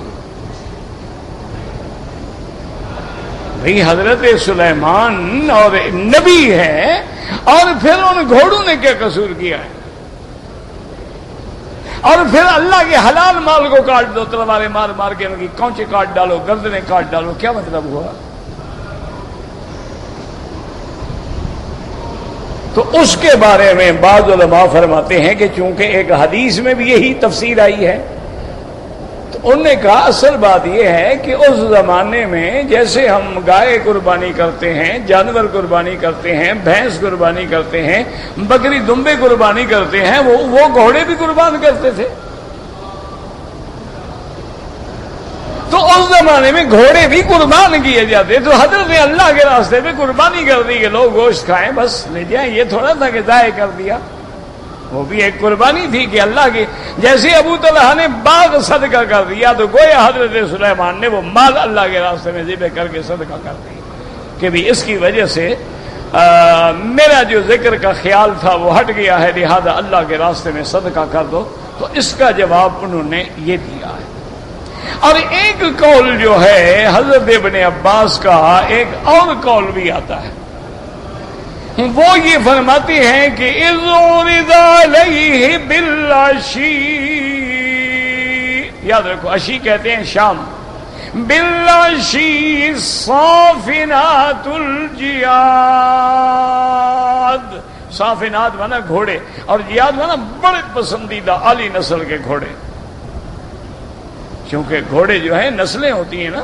بھئی حضرت سلیمان اور نبی ہے، اور پھر ان گھوڑوں نے کیا قصور کیا ہے؟ اور پھر اللہ کے حلال مال کو کاٹ دو، تلواریں مار مار کے ان کی کونچے کاٹ ڈالو، گردنیں کاٹ ڈالو، کیا مطلب ہوا؟ تو اس کے بارے میں بعض علماء فرماتے ہیں کہ چونکہ ایک حدیث میں بھی یہی تفسیر آئی ہے، تو انہوں نے کہا اصل بات یہ ہے کہ اس زمانے میں جیسے ہم گائے قربانی کرتے ہیں، جانور قربانی کرتے ہیں، بھینس قربانی کرتے ہیں، بکری دمبے قربانی کرتے ہیں، وہ گھوڑے بھی قربان کرتے تھے۔ تو اس زمانے میں گھوڑے بھی قربان کیے جاتے، تو حضرت نے اللہ کے راستے میں قربانی کر دی کہ لوگ گوشت کھائیں، بس لے جائیں، یہ تھوڑا تھا کہ ضائع کر دیا، وہ بھی ایک قربانی تھی کہ اللہ کی، جیسے ابو طلحہ نے باغ صدقہ کر دیا تو گویا حضرت سلیمان نے وہ مال اللہ کے راستے میں ذبح کر کے صدقہ کر دیا کہ بھی اس کی وجہ سے میرا جو ذکر کا خیال تھا وہ ہٹ گیا ہے، لہذا اللہ کے راستے میں صدقہ کر دو، تو اس کا جواب انہوں نے یہ دیا ہے۔ اور ایک قول جو ہے حضرت ابن عباس کا، ایک اور قول بھی آتا ہے، وہ یہ فرماتے ہیں کہ اذ عرض علیہ بالعشی، یاد رکھو عشی کہتے ہیں شام، بالعشی صافنات الجیاد، صافنات مانا گھوڑے اور جیاد مانا بڑے پسندیدہ اعلی نسل کے گھوڑے، کیونکہ گھوڑے جو ہیں نسلیں ہوتی ہیں نا،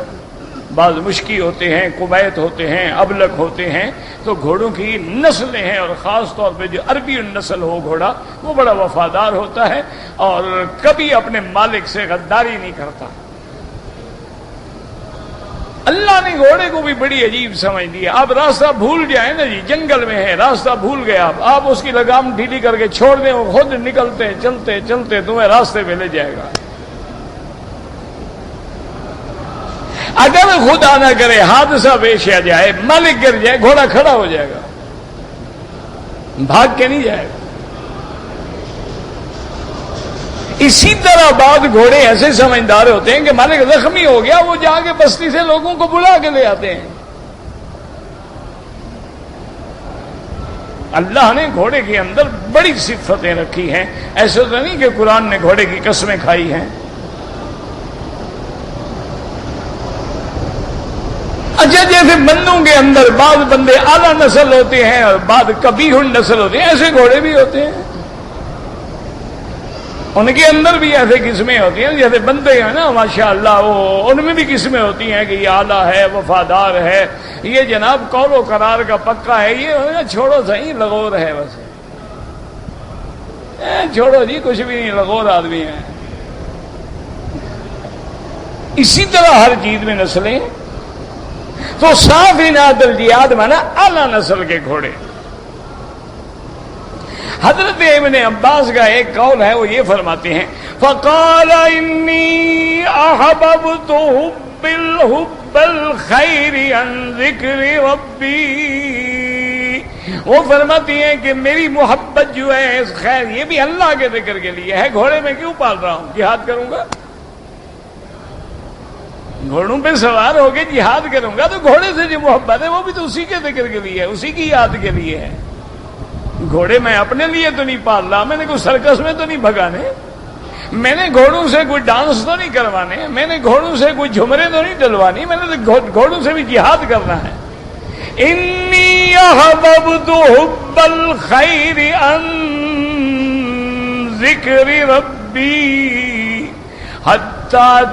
بعض مشکی ہوتے ہیں، قبیت ہوتے ہیں، ابلک ہوتے ہیں، تو گھوڑوں کی نسلیں ہیں، اور خاص طور پہ جو عربی نسل ہو گھوڑا وہ بڑا وفادار ہوتا ہے اور کبھی اپنے مالک سے غداری نہیں کرتا۔ اللہ نے گھوڑے کو بھی بڑی عجیب سمجھ دیا، آپ راستہ بھول جائیں نا جی، جنگل میں ہے راستہ بھول گئے آپ اس کی لگام ڈھیلی کر کے چھوڑ دیں، وہ خود نکلتے چلتے چلتے تمہیں راستے پہ لے جائے گا۔ اگر خدا نہ کرے حادثہ پیش آ جائے، مالک گر جائے، گھوڑا کھڑا ہو جائے گا، بھاگ کے نہیں جائے گا۔ اسی طرح بعض گھوڑے ایسے سمجھدار ہوتے ہیں کہ مالک زخمی ہو گیا، وہ جا کے بستی سے لوگوں کو بلا کے لے آتے ہیں۔ اللہ نے گھوڑے کے اندر بڑی صفتیں رکھی ہیں، ایسا تو نہیں کہ قرآن نے گھوڑے کی قسمیں کھائی ہیں۔ اچھا، جیسے بندوں کے اندر بعض بندے اعلیٰ نسل ہوتے ہیں اور بعض قبیح نسل ہوتے ہیں، ایسے گھوڑے بھی ہوتے ہیں، ان کے اندر بھی ایسے قسمیں ہوتی ہیں۔ جیسے بندے ہیں نا ماشاءاللہ، وہ ان میں بھی قسمیں ہوتی ہیں کہ یہ اعلیٰ ہے، وفادار ہے، یہ جناب قول و قرار کا پکا ہے، یہ چھوڑو صحیح لغور ہے، بس چھوڑو جی کچھ بھی نہیں، لغور آدمی ہے۔ اسی طرح ہر چیز میں نسلیں، تو صافنات الجیاد مانا اعلیٰ نسل کے گھوڑے۔ حضرت ابن عباس کا ایک قول ہے، وہ یہ فرماتے ہیں فقال انی احببت حب الخیر عن ذکر ربی، وہ فرماتی ہیں کہ میری محبت جو ہے اس خیر یہ بھی اللہ کے ذکر کے لیے ہے، گھوڑے میں کیوں پال رہا ہوں، جہاد کروں گا، گھوڑوں پہ سوار ہو کے جہاد کروں گا، تو گھوڑے سے جو محبت ہے وہ بھی تو اسی کے ذکر کے لیے ہے، اسی کی یاد کے لیے ہے۔ گھوڑے میں اپنے لیے تو نہیں پال رہا، میں نے کوئی سرکس میں تو نہیں بھگانے، میں نے گھوڑوں سے کوئی ڈانس تو نہیں کروانے، میں نے گھوڑوں سے کوئی جھمرے تو نہیں ڈلوانی، میں نے تو گھوڑوں سے بھی جہاد کرنا ہے۔ انی احببت حب الخیر عن ذکر ربی حتی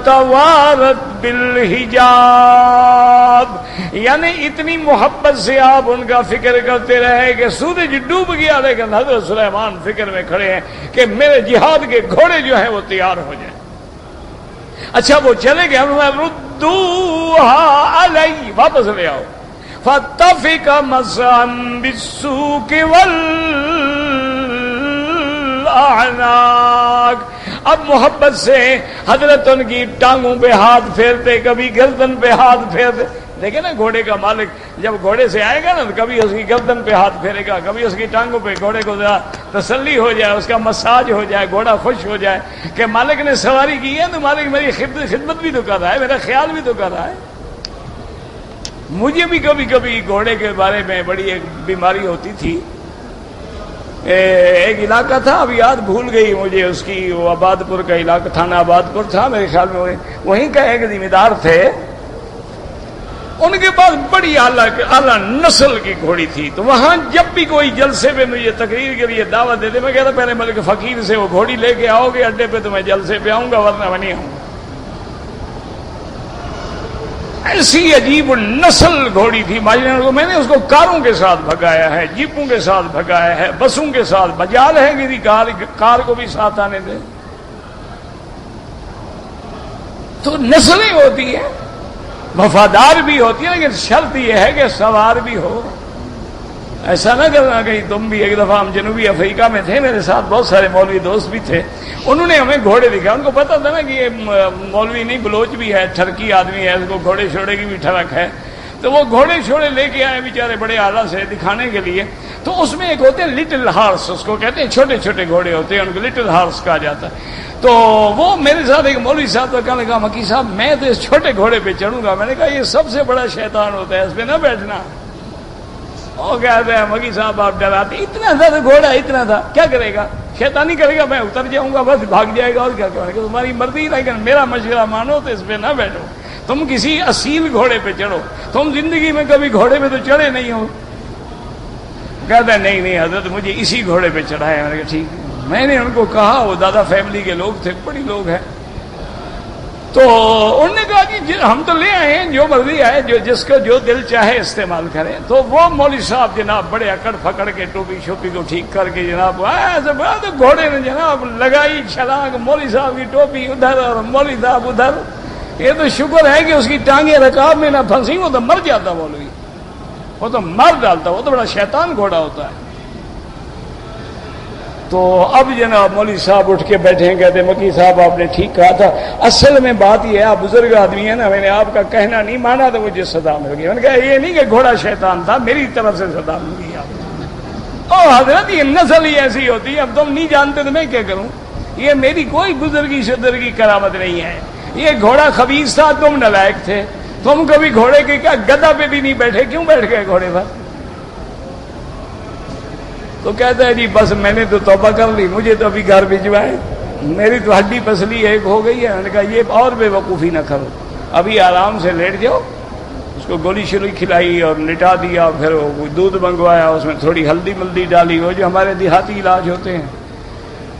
توارت بالحجاب، یعنی اتنی محبت سے آپ ان کا فکر کرتے رہے کہ سورج ڈوب گیا، لیکن حضرت سلیمان فکر میں کھڑے ہیں کہ میرے جہاد کے گھوڑے جو ہیں وہ تیار ہو جائیں۔ اچھا وہ چلے گئے، ردوہا علی، واپس لے آؤ، فاتفق مسعا بالسوق والاعناق، اب محبت سے حضرت ان کی ٹانگوں پہ ہاتھ پھیرتے، کبھی گردن پہ ہاتھ پھیرتے، دیکھیں نا گھوڑے کا مالک جب گھوڑے سے آئے گا نا، کبھی اس کی گردن پہ ہاتھ پھیرے گا، کبھی اس کی ٹانگوں پہ، گھوڑے کو ذرا تسلی ہو جائے، اس کا مساج ہو جائے، گھوڑا خوش ہو جائے کہ مالک نے سواری کی ہے تو مالک میری خدمت بھی تو کر رہا ہے، میرا خیال بھی تو کر رہا ہے۔ مجھے بھی کبھی کبھی گھوڑے کے بارے میں بڑی ایک بیماری ہوتی تھی، ایک علاقہ تھا، اب یاد بھول گئی مجھے اس کی، وہ آباد پور کا علاقہ، تھانہ آباد پور تھا میرے خیال میں، وہیں کا ایک ذمہ دار تھے، ان کے پاس بڑی اعلیٰ نسل کی گھوڑی تھی، تو وہاں جب بھی کوئی جلسے پہ مجھے تقریر کے لیے دعوت دیتے، میں کہتا پہلے ملک فقیر سے وہ گھوڑی لے کے آؤ گے اڈے پہ تو میں جلسے پہ آؤں گا، ورنہ میں نہیں آؤں گا۔ ایسی عجیب نسل گھوڑی تھی، میں نے اس کو کاروں کے ساتھ بھگایا ہے، جیپوں کے ساتھ بھگایا ہے، بسوں کے ساتھ، مجال ہے کہ کار کو بھی ساتھ آنے دیں۔ تو نسلیں ہوتی ہیں، وفادار بھی ہوتی ہے، لیکن شرط یہ ہے کہ سوار بھی ہو. ایسا نہ کرنا کہیں تم بھی. ایک دفعہ ہم جنوبی افریقہ میں تھے، میرے ساتھ بہت سارے مولوی دوست بھی تھے. انہوں نے ہمیں گھوڑے دکھائے. ان کو پتا تھا نا کہ یہ مولوی نہیں بلوچ بھی ہے، ٹھرکی آدمی ہے، اس کو گھوڑے شوڑے کی بھی ٹھڑک ہے. تو وہ گھوڑے شوڑے لے کے آئے بیچارے بڑے اعلیٰ سے دکھانے کے لیے. تو اس میں ایک ہوتے ہیں لٹل ہارس، اس کو کہتے ہیں، چھوٹے چھوٹے گھوڑے ہوتے ہیں، ان کو لٹل ہارس کہا جاتا ہے. تو وہ میرے ساتھ ایک مولوی صاحب کا کہنے لگا، مکی صاحب میں تو اس چھوٹے گھوڑے پہ چڑھوں گا. میں نے کہا یہ سب سے بڑا شیطان ہوتا ہے، اس پہ نہ بیٹھنا. وہ کہتے ہیں مکی صاحب آپ ڈراتے، اتنا تھا تو گھوڑا اتنا تھا، کیا کرے گا؟ شیطانی کرے گا، میں اتر جاؤں گا بس، بھاگ جائے گا اور کیا کرے گا. تمہاری مرضی، لیکن میرا مشورہ مانو تو اس پہ نہ بیٹھو. تم کسی اصیل گھوڑے پہ چڑھو. تم زندگی میں کبھی گھوڑے پہ تو چڑھے نہیں ہو. کہتا ہے نہیں حضرت مجھے اسی گھوڑے پہ چڑھایا. میں نے کہا ٹھیک ہے. میں نے ان کو کہا، وہ دادا فیملی کے لوگ تھے، بڑی لوگ ہیں. تو انہوں نے کہا کہ ہم تو لے آئے ہیں، جو مرضی آئے، جو جس کو جو دل چاہے استعمال کرے. تو وہ مولوی صاحب جناب بڑے اکڑ پکڑ کے ٹوپی شوپی کو ٹھیک کر کے جناب ایسے بڑا، تو گھوڑے نے جناب لگائی چھلانگ، مولوی صاحب کی ٹوپی ادھر اور مولوی صاحب ادھر. یہ تو شکر ہے کہ اس کی ٹانگیں رکاب میں نہ پھنسی، وہ تو مر جاتا مولوی، وہ تو مر ڈالتا. وہ تو بڑا شیطان گھوڑا ہوتا ہے. تو اب جناب مولوی صاحب اٹھ کے بیٹھے ہیں، کہتے ہیں مکی صاحب آپ نے ٹھیک کہا تھا. اصل میں بات یہ ہے، آپ بزرگ آدمی ہیں نا، میں نے آپ کا کہنا نہیں مانا تو مجھے سزا مل گئی. میں نے کہا یہ نہیں کہ گھوڑا شیطان تھا، میری طرف سے سزا مل گئی آپ. او حضرت یہ نسل ہی ایسی ہوتی ہے، اب تم نہیں جانتے تو میں کیا کروں. یہ میری کوئی بزرگی شدرگی کرامت نہیں ہے. یہ گھوڑا خبیث تھا، تم نالائق تھے. تم کبھی گھوڑے کے کیا گدھا پہ بھی نہیں بیٹھے، کیوں بیٹھ گئے گھوڑے پر؟ تو کہتا ہے جی بس میں نے تو توبہ کر لی، مجھے تو ابھی گھر بھجوائے، میری تو ہڈی پسلی ایک ہو گئی ہے. میں نے کہا یہ اور بے وقوفی نہ کرو، ابھی آرام سے لیٹ جاؤ. اس کو گولی شروع کھلائی اور لٹا دیا. پھر وہ دودھ منگوایا، اس میں تھوڑی ہلدی ملدی ڈالی، وہ جو ہمارے دیہاتی علاج ہوتے ہیں.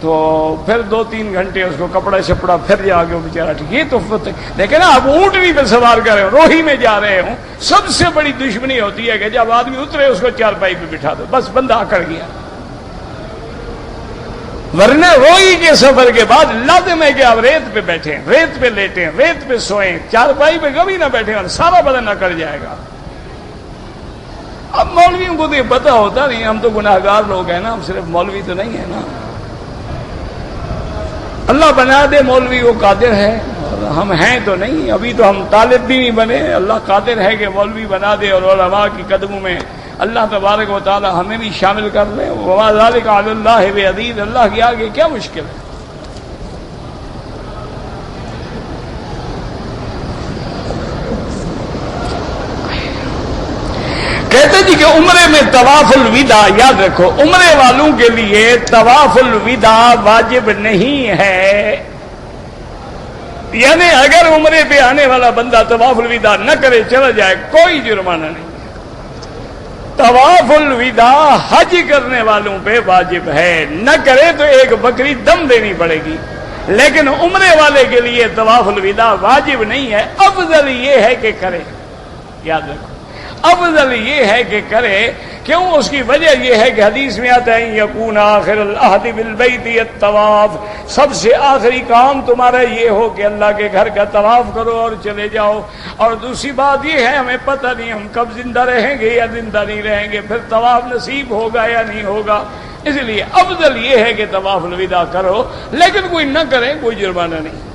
تو پھر 2-3 گھنٹے اس کو کپڑا شپڑا، پھر جا کے وہ بیچارہ ٹھیک. یہ تو دیکھیں نا، آپ اونٹنی پہ سوار کر رہے ہو، روہی میں جا رہے ہوں، سب سے بڑی دشمنی ہوتی ہے کہ جب آدمی اترے اس کو چارپائی پہ بٹھا دو، بس بندہ اکڑ گیا. ورنہ روئی کے سفر کے بعد لازم ہے کہ آپ ریت پہ بیٹھیں، ریت پہ لیٹیں، ریت پہ سوئیں، چارپائی پہ کبھی نہ بیٹھیں، اور سارا بدن اکڑ جائے گا. اب مولویوں کو تو یہ پتہ ہوتا نہیں، ہم تو گناہگار لوگ ہیں نا، ہم صرف مولوی تو نہیں ہے نا. اللہ بنا دے مولوی، وہ قادر ہے، اور ہم ہیں تو نہیں. ابھی تو ہم طالب بھی نہیں بنے. اللہ قادر ہے کہ مولوی بنا دے، اور علماء کی قدموں میں اللہ تبارک و تعالی ہمیں بھی شامل کر لے. وما ذلک علی اللہ بعزیز، اللہ کے آگے کیا مشکل ہے. کہتے جی کہ عمرے میں طواف الوداع، یاد رکھو عمرے والوں کے لیے طواف الوداع واجب نہیں ہے. یعنی اگر عمرے پہ آنے والا بندہ طواف الوداع نہ کرے، چلا جائے، کوئی جرمانہ نہیں. طواف الوداع حج کرنے والوں پہ واجب ہے، نہ کرے تو ایک بکری دم دینی پڑے گی. لیکن عمرے والے کے لیے طواف الوداع واجب نہیں ہے. افضل یہ ہے کہ کرے. یاد رکھو افضل یہ ہے کہ کرے. کیوں؟ اس کی وجہ یہ ہے کہ حدیث میں آتا ہے یکون آخر العہد بالبیت الطواف، سب سے آخری کام تمہارا یہ ہو کہ اللہ کے گھر کا طواف کرو اور چلے جاؤ. اور دوسری بات یہ ہے ہمیں پتہ نہیں ہم کب زندہ رہیں گے یا زندہ نہیں رہیں گے، پھر طواف نصیب ہوگا یا نہیں ہوگا. اس لیے افضل یہ ہے کہ طواف الوداع کرو، لیکن کوئی نہ کرے کوئی جرمانہ نہیں.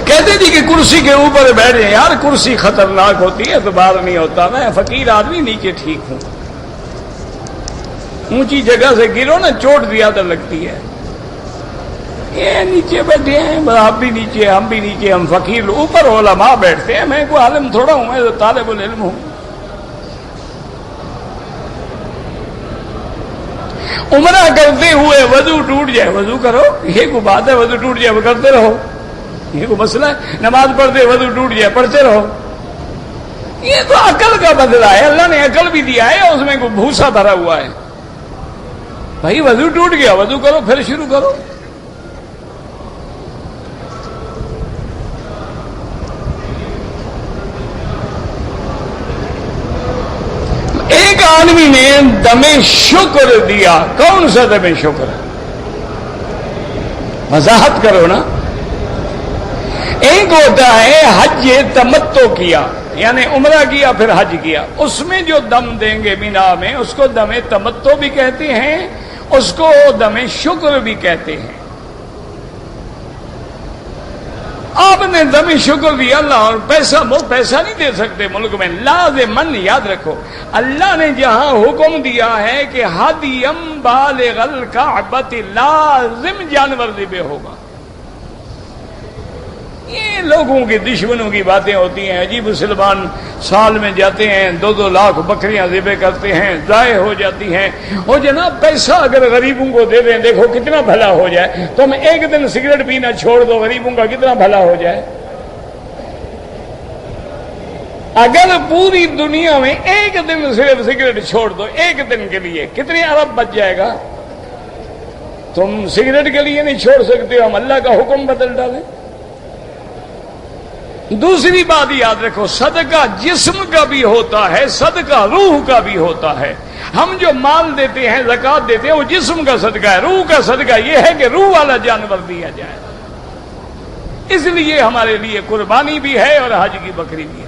کہتے تھی کہ کرسی کے اوپر بیٹھے، یار کرسی خطرناک ہوتی ہے، اعتبار نہیں ہوتا. میں فقیر آدمی، نیچے ٹھیک ہوں. اونچی جگہ سے گرو نا، چوٹ زیادہ لگتی ہے. یہ نیچے بیٹھے ہیں، آپ بھی نیچے، ہم بھی نیچے، ہم فقیر. اوپر علماء بیٹھتے ہیں. میں کوئی عالم تھوڑا ہوں، میں تو طالب العلم ہوں. عمرہ کرتے ہوئے وضو ٹوٹ جائے، وضو کرو، یہ کوئی بات ہے؟ وضو ٹوٹ جائے وہ کرتے رہو، یہ کوئی مسئلہ ہے؟ نماز پڑھتے وضو ٹوٹ جائے، پڑھتے رہو. یہ تو عقل کا بدلہ ہے. اللہ نے عقل بھی دیا ہے، اس میں کوئی بھوسا بھرا ہوا ہے. بھائی وضو ٹوٹ گیا، وضو کرو، پھر شروع کرو. ایک آدمی نے دم شکر دیا. کون سا دم شکر ہے؟ وضاحت کرو نا. ایک ہوتا ہے حج تمتع کیا، یعنی عمرہ کیا پھر حج کیا، اس میں جو دم دیں گے مینا میں اس کو دم تمتع بھی کہتے ہیں، اس کو دم شکر بھی کہتے ہیں. آپ نے دم شکر دیا اللہ، اور پیسہ نہیں دے سکتے ملک میں. لازماً یاد رکھو اللہ نے جہاں حکم دیا ہے کہ ہدیم بالغ الکعبۃ، لازم جانور ذبح ہوگا. یہ لوگوں کی دشمنوں کی باتیں ہوتی ہیں. عجیب مسلمان سال میں جاتے ہیں 2-2 لاکھ بکریاں ذبح کرتے ہیں، ضائع ہو جاتی ہیں. وہ جناب پیسہ اگر غریبوں کو دے دیں، دیکھو کتنا بھلا ہو جائے. تم ایک دن سگریٹ پینا چھوڑ دو، غریبوں کا کتنا بھلا ہو جائے. اگر پوری دنیا میں ایک دن صرف سگریٹ چھوڑ دو، ایک دن کے لیے کتنے ارب بچ جائے گا. تم سگریٹ کے لیے نہیں چھوڑ سکتے ہو، ہم اللہ کا حکم بدل ڈالیں. دوسری بات یاد رکھو، صدقہ جسم کا بھی ہوتا ہے، صدقہ روح کا بھی ہوتا ہے. ہم جو مال دیتے ہیں، زکوٰۃ دیتے ہیں، وہ جسم کا صدقہ ہے. روح کا صدقہ یہ ہے کہ روح والا جانور دیا جائے. اس لیے ہمارے لیے قربانی بھی ہے اور حج کی بکری بھی ہے.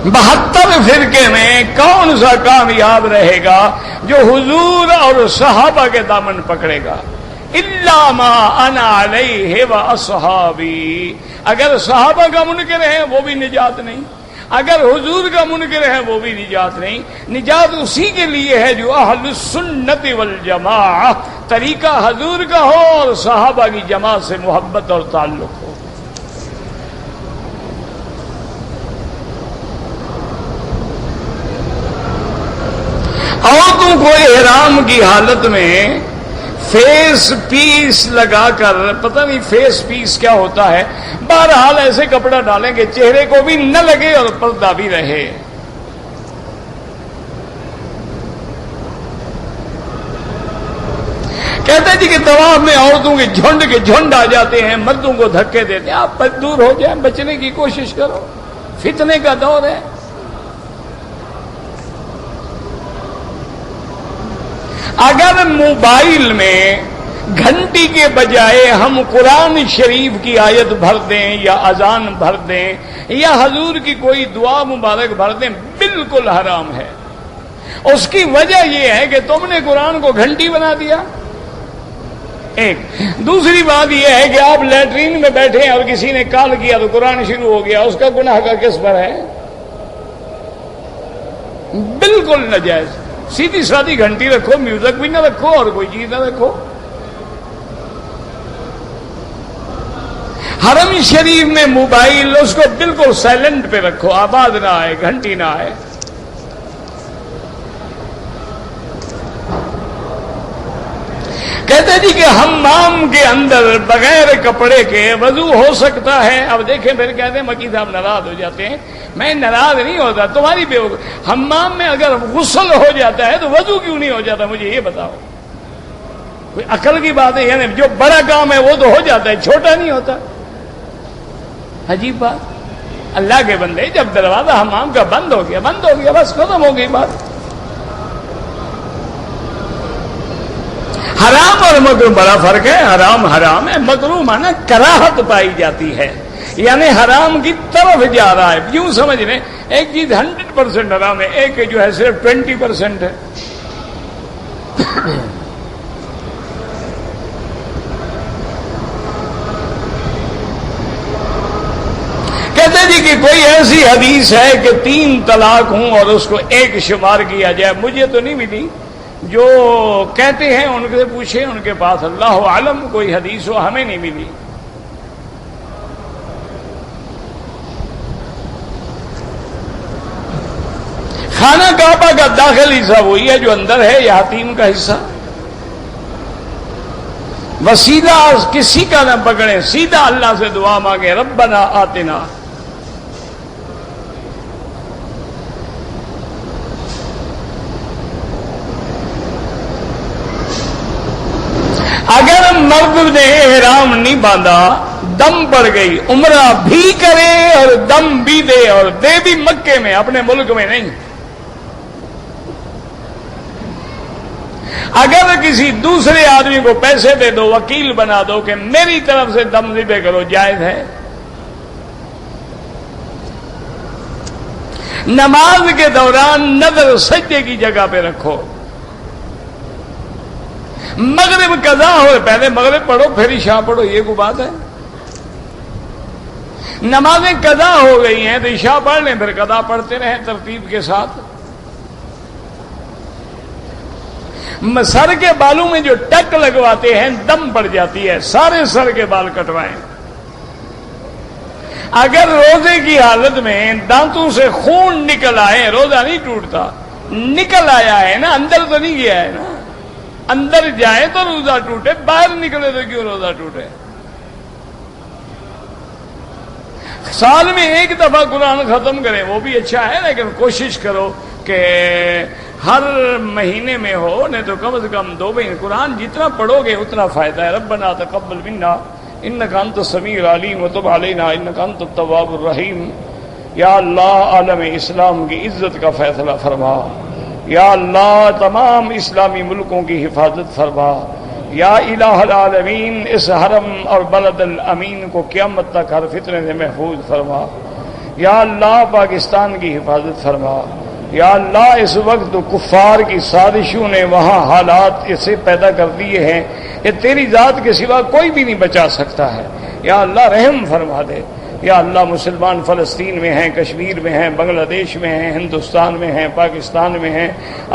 بہتر فرقے میں کون سا کامیاب رہے گا جو حضور اور صحابہ کے دامن پکڑے گا؟ الا ما انا علیہ واصحابی. اگر صحابہ کا منکر ہے وہ بھی نجات نہیں، اگر حضور کا منکر ہے وہ بھی نجات نہیں. نجات اسی کے لیے ہے جو اہل السنت والجماعہ، طریقہ حضور کا ہو اور صحابہ کی جماعت سے محبت اور تعلق ہو. عورتوں کو احرام کی حالت میں فیس پیس لگا کر، پتہ نہیں فیس پیس کیا ہوتا ہے، بہرحال ایسے کپڑا ڈالیں کہ چہرے کو بھی نہ لگے اور پردہ بھی رہے. کہتے جی کہ طواف میں عورتوں کے جھنڈ آ جاتے ہیں، مردوں کو دھکے دیتے ہیں. آپ دور ہو جائیں، بچنے کی کوشش کرو، فتنے کا دور ہے. اگر موبائل میں گھنٹی کے بجائے ہم قرآن شریف کی آیت بھر دیں یا اذان بھر دیں یا حضور کی کوئی دعا مبارک بھر دیں، بالکل حرام ہے. اس کی وجہ یہ ہے کہ تم نے قرآن کو گھنٹی بنا دیا. ایک دوسری بات یہ ہے کہ آپ لیٹرین میں بیٹھے ہیں اور کسی نے کال کیا تو قرآن شروع ہو گیا، اس کا گناہ کا کس پر ہے؟ بالکل ناجائز. سیدھی سادھی گھنٹی رکھو، میوزک بھی نہ رکھو اور کوئی چیز نہ رکھو. حرم شریف میں موبائل اس کو بالکل سائلنٹ پہ رکھو، آواز نہ آئے، گھنٹی نہ آئے. کہتے جی کہ حمام کے اندر بغیر کپڑے کے وضو ہو سکتا ہے. اب دیکھیں پھر کہتے ہیں مکی صاحب ناراض ہو جاتے ہیں. میں ناراض نہیں ہوتا، تمہاری حمام میں اگر غسل ہو جاتا ہے تو وضو کیوں نہیں ہو جاتا؟ مجھے یہ بتاؤ. کوئی عقل کی بات ہے؟ یعنی جو بڑا کام ہے وہ تو ہو جاتا ہے، چھوٹا نہیں ہوتا. عجیب بات. اللہ کے بندے، جب دروازہ حمام کا بند ہو گیا بس ختم ہو گئی بات. حرام اور مکروہ بڑا فرق ہے. حرام ہے، مکروہ مانا کراہت پائی جاتی ہے، یعنی حرام کی طرف جا رہا ہے. یوں سمجھ لیں ایک چیز 100% حرام ہے، ایک جو ہے صرف 20% ہے. کہتے جی کہ کوئی ایسی حدیث ہے کہ 3 طلاق ہوں اور اس کو ایک شمار کیا جائے. مجھے تو نہیں ملی، جو کہتے ہیں ان سے پوچھیں، ان کے پاس اللہ عالم کوئی حدیث ہو، ہمیں نہیں ملی. خانہ کعبہ کا داخل حصہ وہی ہے جو اندر ہے، یا حتیم کا حصہ. وسیلہ کسی کا نہ پکڑیں، سیدھا اللہ سے دعا مانگے، ربنا آتنا. اگر مرد نے احرام نہیں باندھا، دم پڑ گئی، عمرہ بھی کرے اور دم بھی دے، اور دے بھی مکے میں، اپنے ملک میں نہیں۔ اگر کسی دوسرے آدمی کو پیسے دے دو، وکیل بنا دو کہ میری طرف سے دم ذبح کرو، جائز ہے۔ نماز کے دوران نظر سجدے کی جگہ پہ رکھو۔ مغرب قضا ہو، پہلے مغرب پڑھو پھر عشاء پڑھو، یہ کوئی بات ہے؟ نمازیں قضا ہو گئی ہیں تو عشاء پڑھ لیں، پھر قضا پڑھتے رہیں ترتیب کے ساتھ۔ سر کے بالوں میں جو ٹک لگواتے ہیں دم پڑ جاتی ہے، سارے سر کے بال کٹوائیں۔ اگر روزے کی حالت میں دانتوں سے خون نکل آئے، روزہ نہیں ٹوٹتا، نکل آیا ہے نا، اندر تو نہیں گیا ہے نا، اندر جائے تو روزہ ٹوٹے، باہر نکلے تو کیوں روزہ ٹوٹے؟ سال میں ایک دفعہ قرآن ختم کریں وہ بھی اچھا ہے، لیکن کوشش کرو کہ ہر مہینے میں ہو، نہیں تو کم از کم 2 مہینے قرآن جتنا پڑھو گے اتنا فائدہ ہے۔ ربنا تقبل منا انک انت السمیع العلیم وتب علینا انک انت التواب الرحیم۔ یا اللہ عالم اسلام کی عزت کا فیصلہ فرما، یا اللہ تمام اسلامی ملکوں کی حفاظت فرما، یا الہ العالمین اس حرم اور بلد الامین کو قیامت تک ہر فتنے سے محفوظ فرما، یا اللہ پاکستان کی حفاظت فرما، یا اللہ اس وقت کفار کی سازشوں نے وہاں حالات ایسے پیدا کر دیے ہیں کہ تیری ذات کے سوا کوئی بھی نہیں بچا سکتا ہے، یا اللہ رحم فرما دے۔ یا اللہ مسلمان فلسطین میں ہیں، کشمیر میں ہیں، بنگلہ دیش میں ہیں، ہندوستان میں ہیں، پاکستان میں ہیں،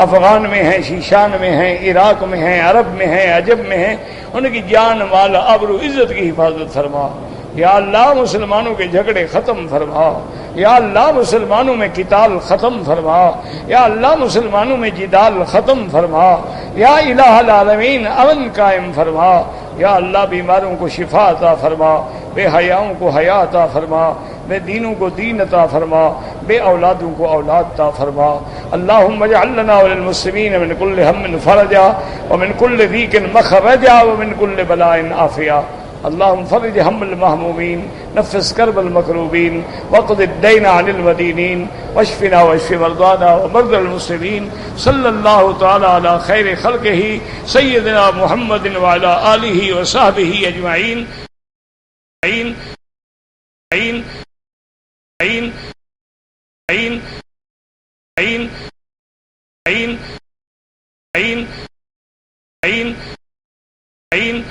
افغان میں ہیں، شیشان میں ہیں، عراق میں ہیں، عرب میں ہیں، عجب میں ہیں، ان کی جان مال آبرو عزت کی حفاظت فرما۔ یا اللہ مسلمانوں کے جھگڑے ختم فرما، یا اللہ مسلمانوں میں قتال ختم فرما، یا اللہ مسلمانوں میں جدال ختم فرما، یا الہ العالمین امن قائم فرما، یا اللہ بیماروں کو شفا عطا فرما، بے حیاؤں کو حیا عطا فرما، بے دینوں کو دین عطا فرما، بے اولادوں کو اولاد عطا فرما۔ اللہم اجعل لنا وللمسلمین من کل ہم فرجا ومن کل ضیق مخرجا ومن کل بلاء عافیہ۔ اللہم فرج ہم المہمومین، نفس کرب المکروبین، وقض الدین عن المدینین، واشفنا واشف مرضانا ومرضى المسلمین۔ صلی اللہ تعالی علی خیر خلقہ سیدنا محمد وعلی آلہ وصحبہ اجمعین۔ عین عین عین عین عین عین عین عین عین